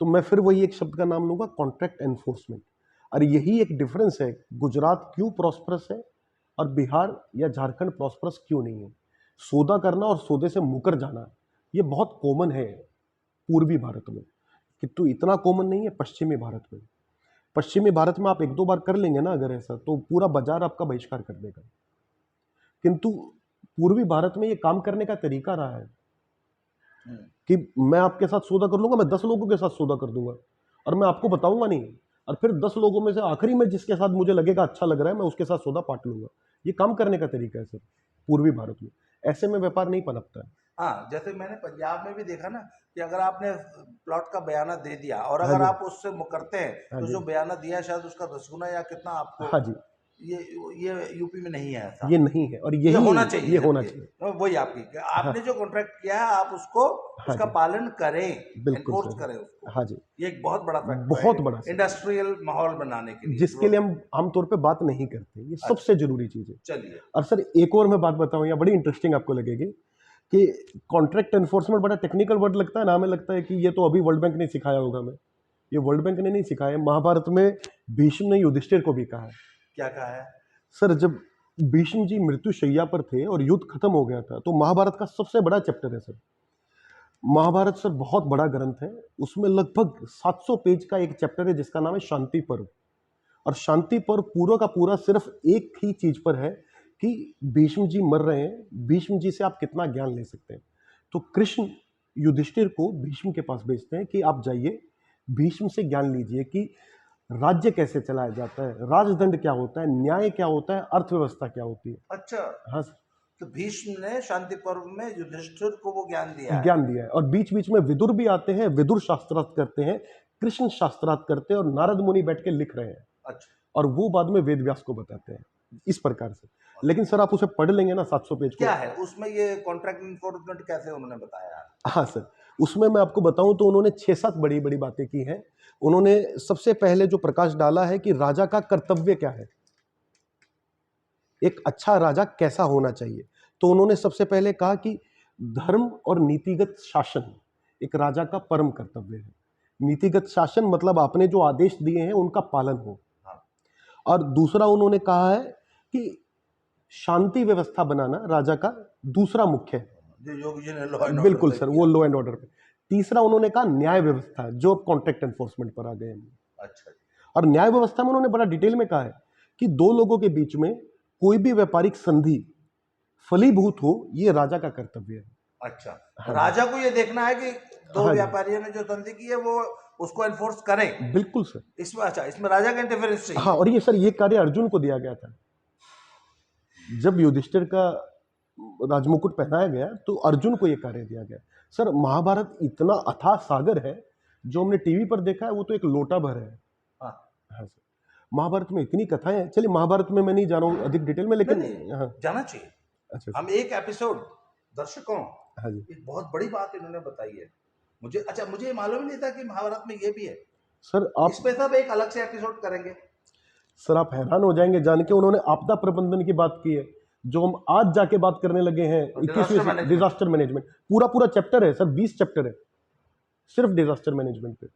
तो मैं फिर वही एक शब्द का नाम लूंगा, कॉन्ट्रैक्ट एनफोर्समेंट। और यही एक डिफरेंस है, गुजरात क्यों प्रॉस्परस है और बिहार या झारखंड प्रॉस्परस क्यों नहीं है। सौदा करना और सौदे से मुकर जाना, ये बहुत कॉमन है पूर्वी भारत में, किंतु इतना कॉमन नहीं है पश्चिमी भारत में। पश्चिमी भारत में आप 1-2 बार कर लेंगे ना अगर ऐसा, तो पूरा बाजार आपका बहिष्कार कर देगा। किंतु पूर्वी भारत में ये काम करने का तरीका रहा है कि मैं आपके साथ सौदा कर लूंगा, मैं 10 लोगों के साथ सौदा कर दूंगा और मैं आपको बताऊंगा नहीं, और फिर 10 लोगों में से आखिरी में जिसके साथ मुझे लगेगा अच्छा लग रहा है, मैं उसके साथ सौदा पाट लूंगा। ये काम करने का तरीका है सर पूर्वी भारत में। ऐसे में व्यापार नहीं पनपता है। हाँ, जैसे मैंने पंजाब में भी देखा ना कि अगर आपने प्लॉट का बयाना दे दिया और हाँ अगर जी, आप उससे मुकरते हैं हाँ तो जी, जो बयाना दिया शायद उसका 10 गुना या कितना आपको हाँ जी, ये यूपी में नहीं है ऐसा। ये नहीं है और ये यही होना चाहिए। ये होना चाहिए। वही आपकी आपने जो कॉन्ट्रैक्ट किया है आप उसको हाँ उसका जी, पालन करें, बिल्कुल एनफोर्स सर। करें उसको। हाँ जी, ये एक बहुत बड़ा फैक्टर है बहुत बड़ा सर, इंडस्ट्रियल माहौल बनाने के लिए। जिसके लिए हम आमतौर पे बात नहीं करते, ये अच्छा, सबसे ज़रूरी चीज़ है। चलिए। और सर एक और मैं बात बताऊँ, यहाँ बड़ी इंटरेस्टिंग आपको लगेगी कि कॉन्ट्रैक्ट एनफोर्समेंट बड़ा टेक्निकल वर्ड लगता है ना, हमें लगता है कि ये तो अभी वर्ल्ड बैंक ने सिखाया होगा हमें। ये वर्ल्ड बैंक ने नहीं सिखाया, महाभारत में भीष्म ने युधिष्ठिर को भी कहा है। क्या कहा है? सर जब भीष्म जी मृत्यु शैया पर थे और युद्ध खत्म हो गया था, तो महाभारत का सबसे बड़ा चैप्टर है सर। महाभारत सर बहुत बड़ा ग्रंथ है, उसमें लगभग 700 पेज का एक चैप्टर है जिसका नाम है शांति पर्व। और शांति पर्व पूरा का पूरा सिर्फ एक ही चीज पर है कि भीष्म जी मर रहे हैं, भीष्म जी से आप कितना ज्ञान ले सकते हैं। तो कृष्ण युधिष्ठिर को भीष्म के पास भेजते हैं कि आप जाइए, भीष्म से ज्ञान लीजिए कि राज्य कैसे चलाया जाता है, राजदंड क्या होता है, न्याय क्या होता है, अर्थव्यवस्था क्या होती है। अच्छा, हाँ, तो भीष्म ने शांति पर्व में युधिष्ठिर को वो ज्ञान दिया है। ज्ञान दिया है। और बीच बीच में विदुर भी आते हैं, विदुर शास्त्रार्थ करते हैं, कृष्ण शास्त्रार्थ करते हैं और नारद मुनि बैठ के लिख रहे हैं। अच्छा, और वो बाद में वेद व्यास को बताते हैं इस प्रकार से। लेकिन सर आप उसे पढ़ लेंगे ना 700 पेज को। क्या है उसमें ये कॉन्ट्रैक्ट इन्फोर्समेंट कैसे उन्होंने बताया? हाँ सर, उसमें मैं आपको बताऊं तो उन्होंने 6-7 बड़ी बड़ी बातें की हैं। उन्होंने सबसे पहले जो प्रकाश डाला है कि राजा का कर्तव्य क्या है, एक अच्छा राजा कैसा होना चाहिए। तो उन्होंने सबसे पहले कहा कि धर्म और नीतिगत शासन एक राजा का परम कर्तव्य है। नीतिगत शासन मतलब आपने जो आदेश दिए हैं उनका पालन हो। हाँ। और दूसरा उन्होंने कहा है कि शांति व्यवस्था बनाना राजा का दूसरा मुख्य है। जो योगी जी ने लॉ एंड बिल्कुल ऑर्डर सर, वो लॉ एंड ऑर्डर पे। तीसरा उन्होंने कहा न्याय व्यवस्था, जो कॉन्ट्रैक्ट एनफोर्समेंट पर आ गए हैं। अच्छा, और न्याय व्यवस्था में उन्होंने बड़ा डिटेल में कहा है कि दो लोगों के बीच में कोई भी व्यापारिक संधि फलीभूत हो, ये राजा का कर्तव्य है। अच्छा, हाँ जी, राजा को ये देखना है कि दो हाँ जी, व्यापारियों ने जो संधि की है वो उसको एनफोर्स करें। बिल्कुल सर। इसमें अच्छा, इसमें राजा का इंटरफेरेंस हाँ, चाहिए। और ये सर ये कार्य अर्जुन को दिया गया था। जब युधिष्ठिर का राजमुकुट पहनाया गया तो अर्जुन को ये कार्य दिया गया। सर महाभारत इतना अथाह सागर है, जो हमने टीवी पर देखा है वो तो एक लोटा भर है। हाँ। हाँ सर, महाभारत में इतनी कथाएं हैं। चलिए महाभारत में मैं नहीं जा रहा हूँ अधिक डिटेल में, नहीं लेकिन नहीं, हाँ। जाना चाहिए। अच्छा हम सर। एक एपिसोड दर्शकों, हाँ जी एक बहुत बड़ी बात इन्होंने बताई है मुझे। अच्छा, मुझे ये मालूम ही नहीं था कि महाभारत में ये भी है। सर आप इस पे सब एक अलग से एपिसोड करेंगे। सर आप हैरान हो जाएंगे जान के, उन्होंने आपदा प्रबंधन की बात की है, जो हम आज जाके बात करने लगे हैं। डिजास्टर 21वीं मैनेजमेंट। डिजास्टर मैनेजमेंट पूरा पूरा चैप्टर है सर, 20 चैप्टर है सिर्फ डिजास्टर मैनेजमेंट पे।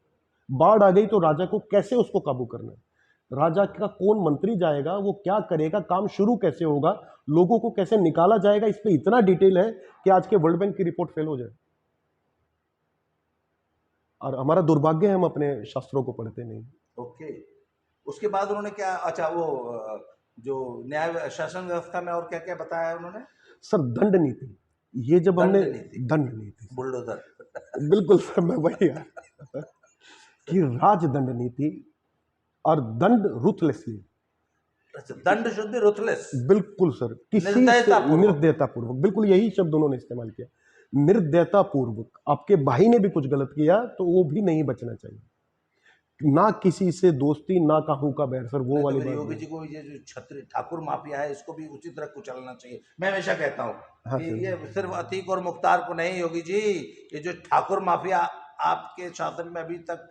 बाढ़ आ गई तो राजा को कैसे उसको काबू करना है, राजा का कौन मंत्री जाएगा, वो क्या करेगा, काम शुरू कैसे होगा, लोगों को कैसे निकाला जाएगा, इस पे इतना डिटेल है कि आज के वर्ल्ड बैंक की रिपोर्ट फेल हो जाए। और हमारा दुर्भाग्य है हम अपने शास्त्रों को पढ़ते नहीं। ओके, उसके बाद उन्होंने क्या, अच्छा वो जो न्याय शासन व्यवस्था में और क्या क्या बताया है उन्होंने? सर दंड नीति, ये जब हमने दंड नीति, दंड नीति बुलडोजर। बिल्कुल सर, मैं वही कि राजदंड नीति और दंड रूथलेसली। अच्छा, दंड शुद्ध रुथलेस, बिल्कुल सर, किसी से निर्दयतापूर्वक। निर्दयतापूर्वक, बिल्कुल यही शब्द उन्होंने इस्तेमाल किया, निर्दयतापूर्वक। आपके भाई ने भी कुछ गलत किया तो वो भी नहीं बचना चाहिए, ना किसी से दोस्ती ना काहू का बैर। सर वो नहीं तो वाली फिर बात योगी नहीं। जी को ये जो छत्री ठाकुर माफिया है इसको भी उसी तरह कुचलना चाहिए। मैं हमेशा कहता हूँ हाँ कि सर, ये सिर्फ अतीक और मुख्तार को नहीं, योगी जी, ये जो ठाकुर माफिया आपके शासन में अभी तक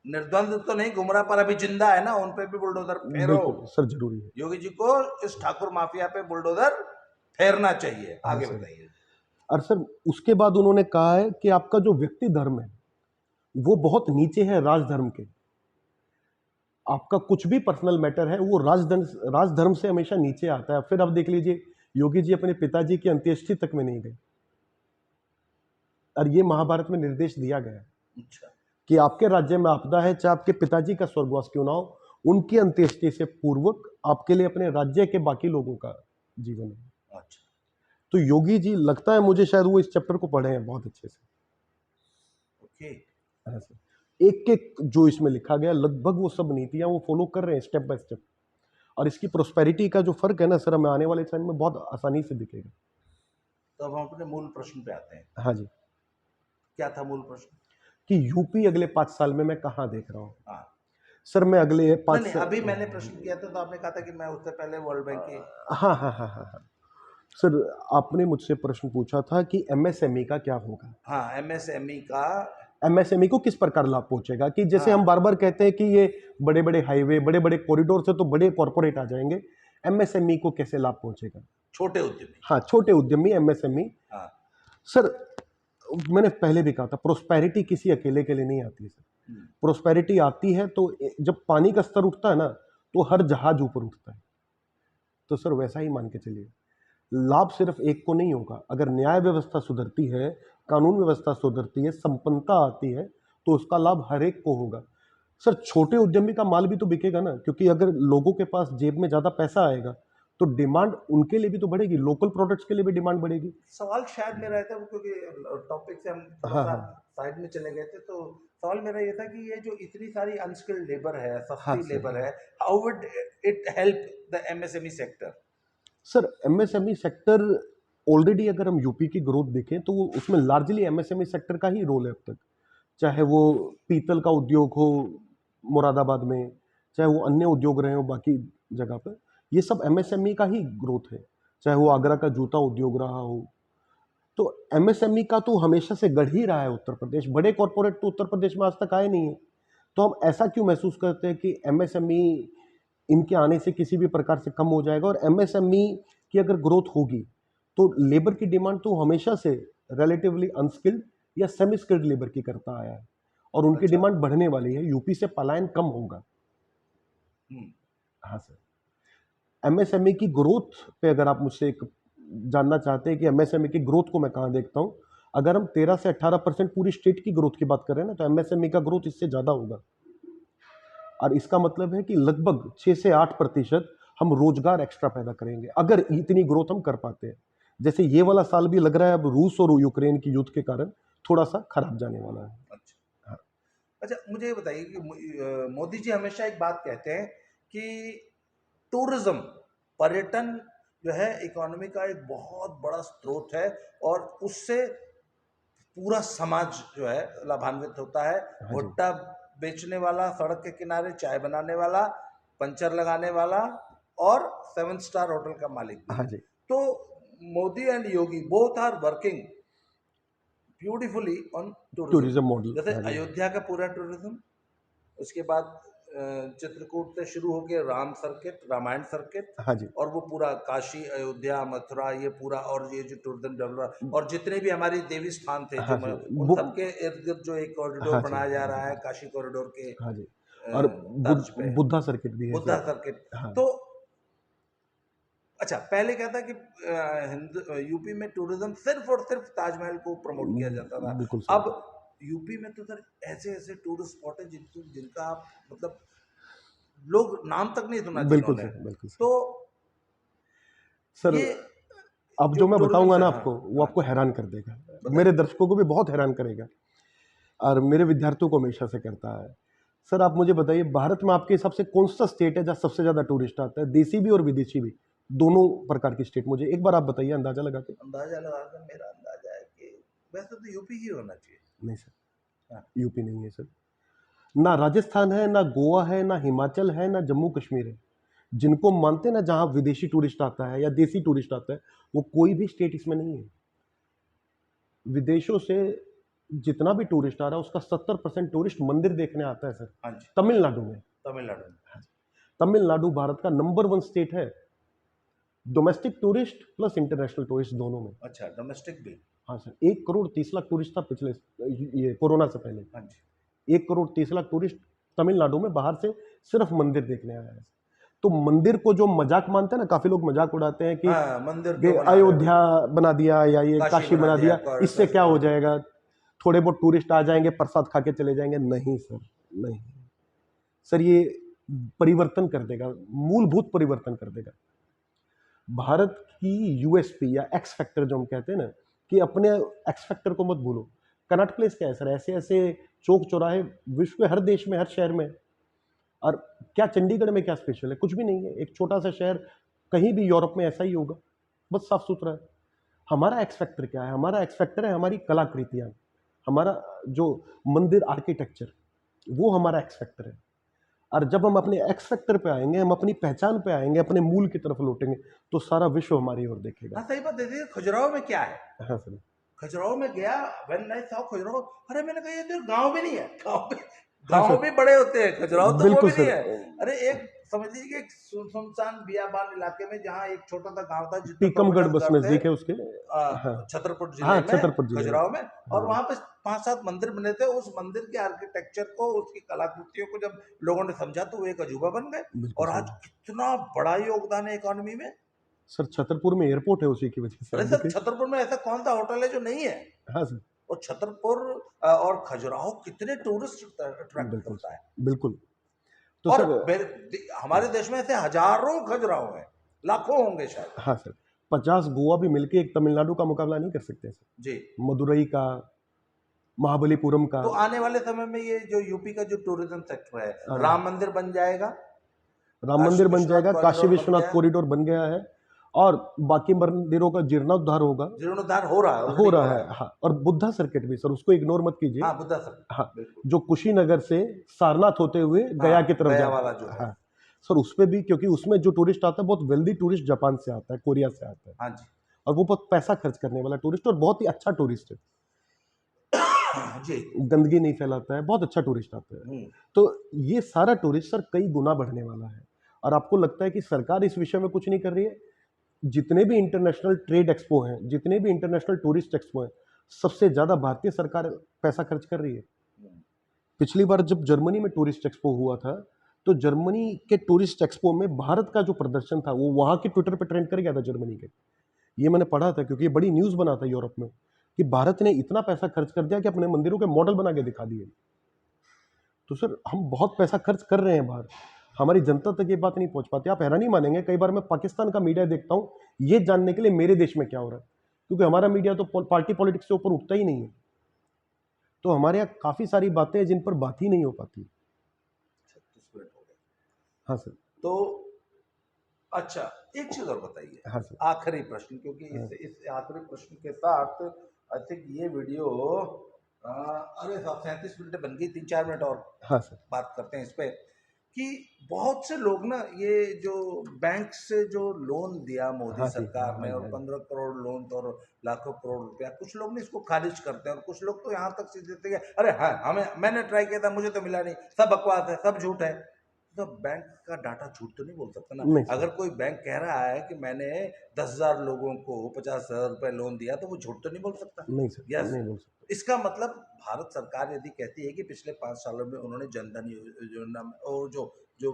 निर्द्वंद तो नहीं घूम रहा पर अभी जिंदा है ना, उन पे भी बुलडोजर फेरो। बिल्कुल सर, जरूरी है। योगी जी को इस ठाकुर माफिया पे बुलडोजर फेरना चाहिए। हाँ आगे सर, बताइए। और सर उसके बाद उन्होंने कहा है कि आपका जो व्यक्ति धर्म है वो बहुत नीचे है राजधर्म के। आपका कुछ भी पर्सनल मैटर है वो राजधर्म से हमेशा नीचे आता है। फिर अब देख लीजिए, योगी जी अपने पिताजी की अंत्येष्टि तक में नहीं गए, और ये महाभारत में निर्देश दिया गया है अच्छा, कि आपके राज्य में आपदा है, चाहे आपके पिताजी का स्वर्गवास क्यों ना हो, उनकी अंत्येष्टि से पूर्वक आपके लिए अपने राज्य के बाकी लोगों का जीवन है। अच्छा, तो योगी जी लगता है मुझे शायद वो इस चैप्टर को पढ़े हैं बहुत अच्छे से। ओके। ऐसे एक एक जो इसमें लिखा गया लगभग वो सब नीतियां वो फॉलो कर रहे हैं स्टेप बाय स्टेप। और इसकी प्रोस्पेरिटी का जो फर्क है ना सर, हमें आने वाले टाइम में बहुत आसानी से दिखेगा। तो अब हम अपने मूल प्रश्न पे आते हैं। हाँ जी, क्या था मूल प्रश्न? कि यूपी अगले 5 साल में मैं कहाँ देख रहा हूँ। हाँ, सर मैं अगले नहीं 5 नहीं, अभी मैंने प्रश्न किया था तो आपने कहा था कि मैं उससे पहले वर्ल्ड बैंक की। हाँ हाँ हाँ हाँ हाँ सर, आपने मुझसे प्रश्न पूछा था कि एमएसएमई का क्या होगा। हाँ, एमएसएमई का। एमएसएमई को किस प्रकार लाभ पहुंचेगा, कि जैसे हम हाँ, बार बार कहते हैं कि ये बड़े बड़े हाईवे, बड़े बड़े कॉरिडोर से तो बड़े कॉरपोरेट आ जाएंगे, एमएसएमई को कैसे लाभ पहुंचेगा। छोटे उद्यमी। हाँ, छोटे उद्यमी, एमएसएमई। हाँ। सर मैंने पहले भी कहा था, प्रोस्पेरिटी किसी अकेले के लिए नहीं आती है सर। हम्म, प्रोस्पेरिटी आती है तो जब पानी का स्तर उठता है ना, तो हर जहाज ऊपर उठता है। तो सर वैसा ही मान के चलिए, लाभ सिर्फ एक को नहीं होगा। अगर न्याय व्यवस्था सुधरती है, कानून व्यवस्था सुधरती है, संपन्नता आती है, तो उसका लाभ हर एक को होगा। सर छोटे उद्यमी का माल भी तो बिकेगा ना, क्योंकि अगर लोगों के पास जेब में ज़्यादा पैसा आएगा तो डिमांड उनके लिए भी तो बढ़ेगी, लोकल प्रोडक्ट्स के लिए भी डिमांड बढ़ेगी। सवाल शायद मेरा ये था, क्योंकि टॉपिक से हम थोड़ा हाँ सा हाँ साइड में चले गए थे, तो सवाल मेरा ये था कि ये जो इतनी सारी अनस्किल्ड लेबर है, हाँ सस्ती सर। लेबर है, how would it help the MSME sector? Sir MSME sector already, अगर हम यूपी की ग्रोथ देखें तो उसमें लार्जली एमएसएमई सेक्टर का ही रोल है अब तक। चाहे वो पीतल का उद्योग हो मुरादाबाद में, चाहे वो अन्य उद्योग रहे हो बाकी जगह पर, ये सब एमएसएमई का ही ग्रोथ है। चाहे वो आगरा का जूता उद्योग रहा हो, तो एमएसएमई का तो हमेशा से गढ़ ही रहा है उत्तर प्रदेश। बड़े कॉरपोरेट तो उत्तर प्रदेश में आज तक आए नहीं है। तो हम ऐसा क्यों महसूस करते हैं कि एमएसएमई इनके आने से किसी भी प्रकार से कम हो जाएगा। और एमएसएमई की अगर ग्रोथ होगी तो लेबर की डिमांड तो हमेशा से रिलेटिवली अनस्किल्ड या सेमी स्किल्ड लेबर की करता आया है, और उनकी अच्छा। डिमांड बढ़ने वाली है। यूपी से पलायन कम होगा। हम्म, हाँ सर। एमएसएमई की ग्रोथ पे अगर आप मुझसे एक जानना चाहते हैं कि एमएसएमई की ग्रोथ को मैं कहाँ देखता हूँ, अगर हम 13 से 18% पूरी स्टेट की ग्रोथ की बात कर रहे हैं ना, तो एमएसएमई का ग्रोथ इससे ज़्यादा होगा। और इसका मतलब है कि लगभग 6 से 8% हम रोजगार एक्स्ट्रा पैदा करेंगे अगर इतनी ग्रोथ हम कर पाते हैं। जैसे ये वाला साल भी लग रहा है अब रूस और यूक्रेन की युद्ध के कारण थोड़ा सा खराब जाने वाला है। अच्छा। अच्छा, मुझे ये बताइए कि मोदी जी हमेशा एक बात कहते हैं कि टूरिज्म, पर्यटन जो है इकोनॉमी का एक बहुत बड़ा स्रोत है, और उससे पूरा समाज जो है लाभान्वित होता है। हाँ जी। भुट्टा बेचने वाला, सड़क के किनारे चाय बनाने वाला, पंचर लगाने वाला, और 7 स्टार होटल का मालिक भी। हाँ जी। तो Modi and Yogi both are working beautifully on tourism. Tourism model. जैसे हाँ जी। अयोध्या का पूरा टूरिज्म, उसके बाद चित्रकूट से शुरू होकर राम सर्किट, रामायण सर्किट, हाँ जी। और वो पूरा काशी, अयोध्या, मथुरा, ये पूरा, और ये जो टूरिज्म डेवलप, और जितने भी हमारी देवी स्थान थे जो हाँ जी। उन सबके इर्द गिर्द जो एक कॉरिडोर हाँ जी। बनाया जा हाँ जी। रहा है, काशी कॉरिडोर के हाँ जी। और तर्ज पे, बुद्धा सर्किट भी है बुद्धा सर। सर्किट। हाँ। तो अच्छा, पहले क्या था कि यूपी में टूरिज्म सिर्फ और सिर्फ ताजमहल को प्रमोट किया जाता था। बिल्कुल सर। अब यूपी में तो सर ऐसे ऐसे टूरिस्ट स्पॉट है जिनका आप मतलब लोग नाम तक नहीं सुना बिल्कुल जिन्होंने। सर। बिल्कुल सर। तो सर ये अब जो जो मैं टूरिज्म बताऊंगा से, ना हाँ आपको, वो हाँ, आपको हैरान कर देगा, मेरे बताइए। दर्शकों को भी बहुत हैरान करेगा, और मेरे विद्यार्थियों को हमेशा से करता है। सर आप मुझे बताइए, भारत में आपके हिसाब से कौन सा स्टेट है जहाँ सबसे ज़्यादा टूरिस्ट आता है, देसी भी और विदेशी भी, दोनों प्रकार की स्टेट? मुझे एक बार आप बताइए अंदाज़ा लगा के। अंदाजा लगाकर मेरा अंदाजा है कि वैसे तो यूपी ही होना चाहिए। नहीं सर, हाँ। यूपी नहीं है सर। ना राजस्थान है, ना गोवा है, ना हिमाचल है, ना जम्मू कश्मीर है। जिनको मानते हैं ना जहाँ विदेशी टूरिस्ट आता है या देसी टूरिस्ट आता है, वो कोई भी स्टेट इसमें नहीं है। विदेशों से जितना भी टूरिस्ट आ रहा है उसका 70% टूरिस्ट मंदिर देखने आता है सर, हाँ जी। तमिलनाडु में। तमिलनाडु में। तमिलनाडु भारत का नंबर 1 स्टेट है, domestic tourist plus international tourist दोनों में। अच्छा, डोमेस्टिक भी। हाँ सर, 1 करोड़ 30 लाख टूरिस्ट था पिछले, ये कोरोना से पहले। हाँ जी। 1 करोड़ 30 लाख टूरिस्ट तमिलनाडु में बाहर से सिर्फ मंदिर देखने आया है। तो मंदिर को जो मजाक मानते हैं ना, काफी लोग मजाक उड़ाते हैं कि हाँ, मंदिर क्यों बना रहे हो, अयोध्या बना दिया या ये काशी काशी बना बना दिया, दिया, इससे क्या हो जाएगा, थोड़े बहुत टूरिस्ट आ जाएंगे, प्रसाद खा के चले जाएंगे। नहीं सर, नहीं सर, ये परिवर्तन कर देगा, मूलभूत परिवर्तन कर देगा। भारत की यूएसपी या एक्स फैक्टर जो हम कहते हैं ना, कि अपने एक्स फैक्टर को मत भूलो। कनॉट प्लेस क्या है सर, ऐसे ऐसे चौक चौराहे विश्व के हर देश में, हर शहर में। और क्या चंडीगढ़ में क्या स्पेशल है? कुछ भी नहीं है, एक छोटा सा शहर, कहीं भी यूरोप में ऐसा ही होगा, बस साफ सुथरा है। हमारा एक्स फैक्टर क्या है? हमारा एक्स फैक्टर है हमारी कलाकृतियाँ, हमारा जो मंदिर आर्किटेक्चर, वो हमारा एक्स फैक्टर है। और जब हम अपने एक्स फैक्टर पे आएंगे, हम अपनी पहचान पे आएंगे, अपने मूल की तरफ लौटेंगे, तो सारा विश्व हमारी ओर देखेगा। हाँ सही बात। देखिए खजुराहो में क्या है, हाँ सर। खजुराहो में गया, व्हेन आई सॉ खजुराहो, अरे मैंने कहा ये तो गांव भी नहीं है, हाँ गांव सर, भी बड़े होते हैं, खजुराहो तो वो बिल्कुल भी नहीं सर। है। अरे एक समझ लीजिए कि एक सुनसान बियाबान इलाके में जहाँ एक छोटा सा गांव था जिसमें टीकमगढ़ 150 बस घर थे, नज़दीक है उसके। हाँ छतरपुर हाँ, जिले में, छतरपुर जिले में। खजुराहो में, और हाँ वहां पे 5-7 मंदिर बने थे। उस मंदिर के आर्किटेक्चर को, उसकी कलाकृतियों को जब लोगों ने समझा तो वो एक अजूबा बन गए। बिल्कुल और सर। आज कितना बड़ा योगदान है इकोनॉमी में। सर छतरपुर में एयरपोर्ट है उसी की वजह से, अरे आप सर देखिए। छतरपुर में ऐसा कौन सा होटल है जो नहीं है? हाँ सर, और छतरपुर और खजुराहो कितने टूरिस्ट अट्रैक्ट बिल्कुल करता सर, है। बिल्कुल। तो और सर, हमारे देश में ऐसे हजारों खजुराहो हैं, लाखों होंगे शायद। हाँ सर, 50 गोवा भी मिलके एक तमिलनाडु का मुकाबला नहीं कर सकते सर। जी। मदुरई का, महाबलीपुरम का। तो आने वाले समय में ये जो यूपी का जो टूरिज्म सेक्टर है, हाँ, राम मंदिर बन जाएगा, राम काशी मंदिर बन जाएगा, विश्वनाथ काशी कॉरिडोर बन विश्वनाथ गया, कॉरिडोर बन गया है, और बाकी मंदिरों का जीर्णोद्धार होगा, जीर्णोद्धार हो रहा है, हो ऑलरेडी हो रहा रहा है। है। हाँ, और बुद्धा सर्किट भी सर, उसको इग्नोर मत कीजिए। हाँ बुद्धा सब, हाँ, बिल्कुल। जो कुशीनगर से सारनाथ होते हुए गया की हाँ तरफ गया जाता वाला है। जो है। हाँ सर, उस पे भी, क्योंकि उसमें जो टूरिस्ट आता है बहुत वेल्दी टूरिस्ट जापान से आता है, कोरिया से आता है, हाँ जी। और वो बहुत पैसा खर्च करने वाला टूरिस्ट, और बहुत ही अच्छा टूरिस्ट है, जी। गंदगी नहीं फैलाता है, बहुत अच्छा टूरिस्ट आता है। तो ये सारा टूरिस्ट सर कई गुना बढ़ने वाला है। और आपको लगता है कि सरकार इस विषय में कुछ नहीं कर रही है? जितने भी इंटरनेशनल ट्रेड एक्सपो हैं, जितने भी इंटरनेशनल टूरिस्ट एक्सपो हैं, सबसे ज़्यादा भारतीय सरकार पैसा खर्च कर रही है। पिछली बार जब जर्मनी में टूरिस्ट एक्सपो हुआ था, तो जर्मनी के टूरिस्ट एक्सपो में भारत का जो प्रदर्शन था, वो वहाँ के ट्विटर पर ट्रेंड कर गया था जर्मनी के। ये मैंने पढ़ा था, क्योंकि ये बड़ी न्यूज़ बना था यूरोप में, कि भारत ने इतना पैसा खर्च कर दिया कि अपने मंदिरों के मॉडल बना के दिखा दिए। तो सर हम बहुत पैसा खर्च कर रहे हैं बाहर, हमारी जनता तक ये बात नहीं पहुंच पाती। आप हैरान ही मानेंगे, कई बार मैं पाकिस्तान का मीडिया देखता हूँ ये जानने के लिए मेरे देश में क्या हो रहा है, क्योंकि हमारा मीडिया तो पार्टी पॉलिटिक्स से ऊपर उठता ही नहीं है। तो हमारे यहाँ काफ़ी सारी बातें हैं जिन पर बात ही नहीं हो पाती। 36 मिनट हो गए। हाँ सर। तो अच्छा एक चीज और बताइए, हाँ सर। आखिरी प्रश्न, क्योंकि इस आखिरी प्रश्न के साथ आई थिंक ये वीडियो अरे 37 मिनट बन गई, 3-4 मिनट और हाँ सर। बात करते हैं इस पे। कि बहुत से लोग ना, ये जो बैंक से जो लोन दिया मोदी हाँ जी, सरकार हाँ ने, जी, और हाँ जी। 15 करोड़ लोन तो, और लाखों करोड़ रुपया, कुछ लोग ने इसको खारिज करते हैं, और कुछ लोग तो यहाँ तक सीधे देते हैं अरे हाँ मैंने ट्राई किया था, मुझे तो मिला नहीं, सब बकवास है, सब झूठ है। तो बैंक का डाटा झूठ तो नहीं बोल सकता ना। नहीं सर। अगर कोई बैंक कह रहा है कि मैंने 10,000 लोगों को 50,000 रुपए लोन दिया, तो वो झूठ तो नहीं बोल सकता। नहीं सर, यस। नहीं बोल सकते। इसका मतलब भारत सरकार यदि कहती है कि पिछले 5 सालों में उन्होंने जनधन योजना में, और जो जो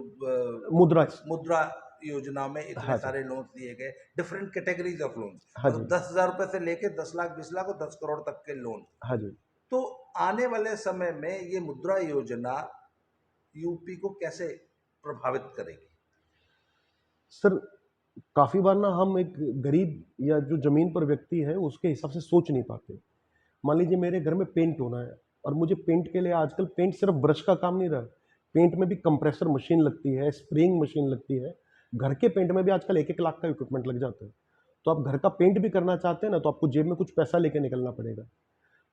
मुद्रा। मुद्रा योजना में इतने हाँ जी। सारे लोन दिए गए, डिफरेंट कैटेगरीज ऑफ लोन, हाँ मतलब जी। 10,000 रुपए से लेके 10 लाख, 20 लाख और 10 करोड़ तक के लोन। हाँ जी। तो आने वाले समय में ये मुद्रा योजना यूपी को कैसे प्रभावित करेगी? सर काफ़ी बार ना हम एक गरीब या जो ज़मीन पर व्यक्ति है उसके हिसाब से सोच नहीं पाते। मान लीजिए मेरे घर में पेंट होना है, और मुझे पेंट के लिए आजकल पेंट सिर्फ ब्रश का काम नहीं रहा, पेंट में भी कंप्रेसर मशीन लगती है, स्प्रेइंग मशीन लगती है। घर के पेंट में भी आजकल 1-1 लाख का इक्विपमेंट लग जाता है। तो आप घर का पेंट भी करना चाहते हैं ना, तो आपको जेब में कुछ पैसा लेके निकलना पड़ेगा।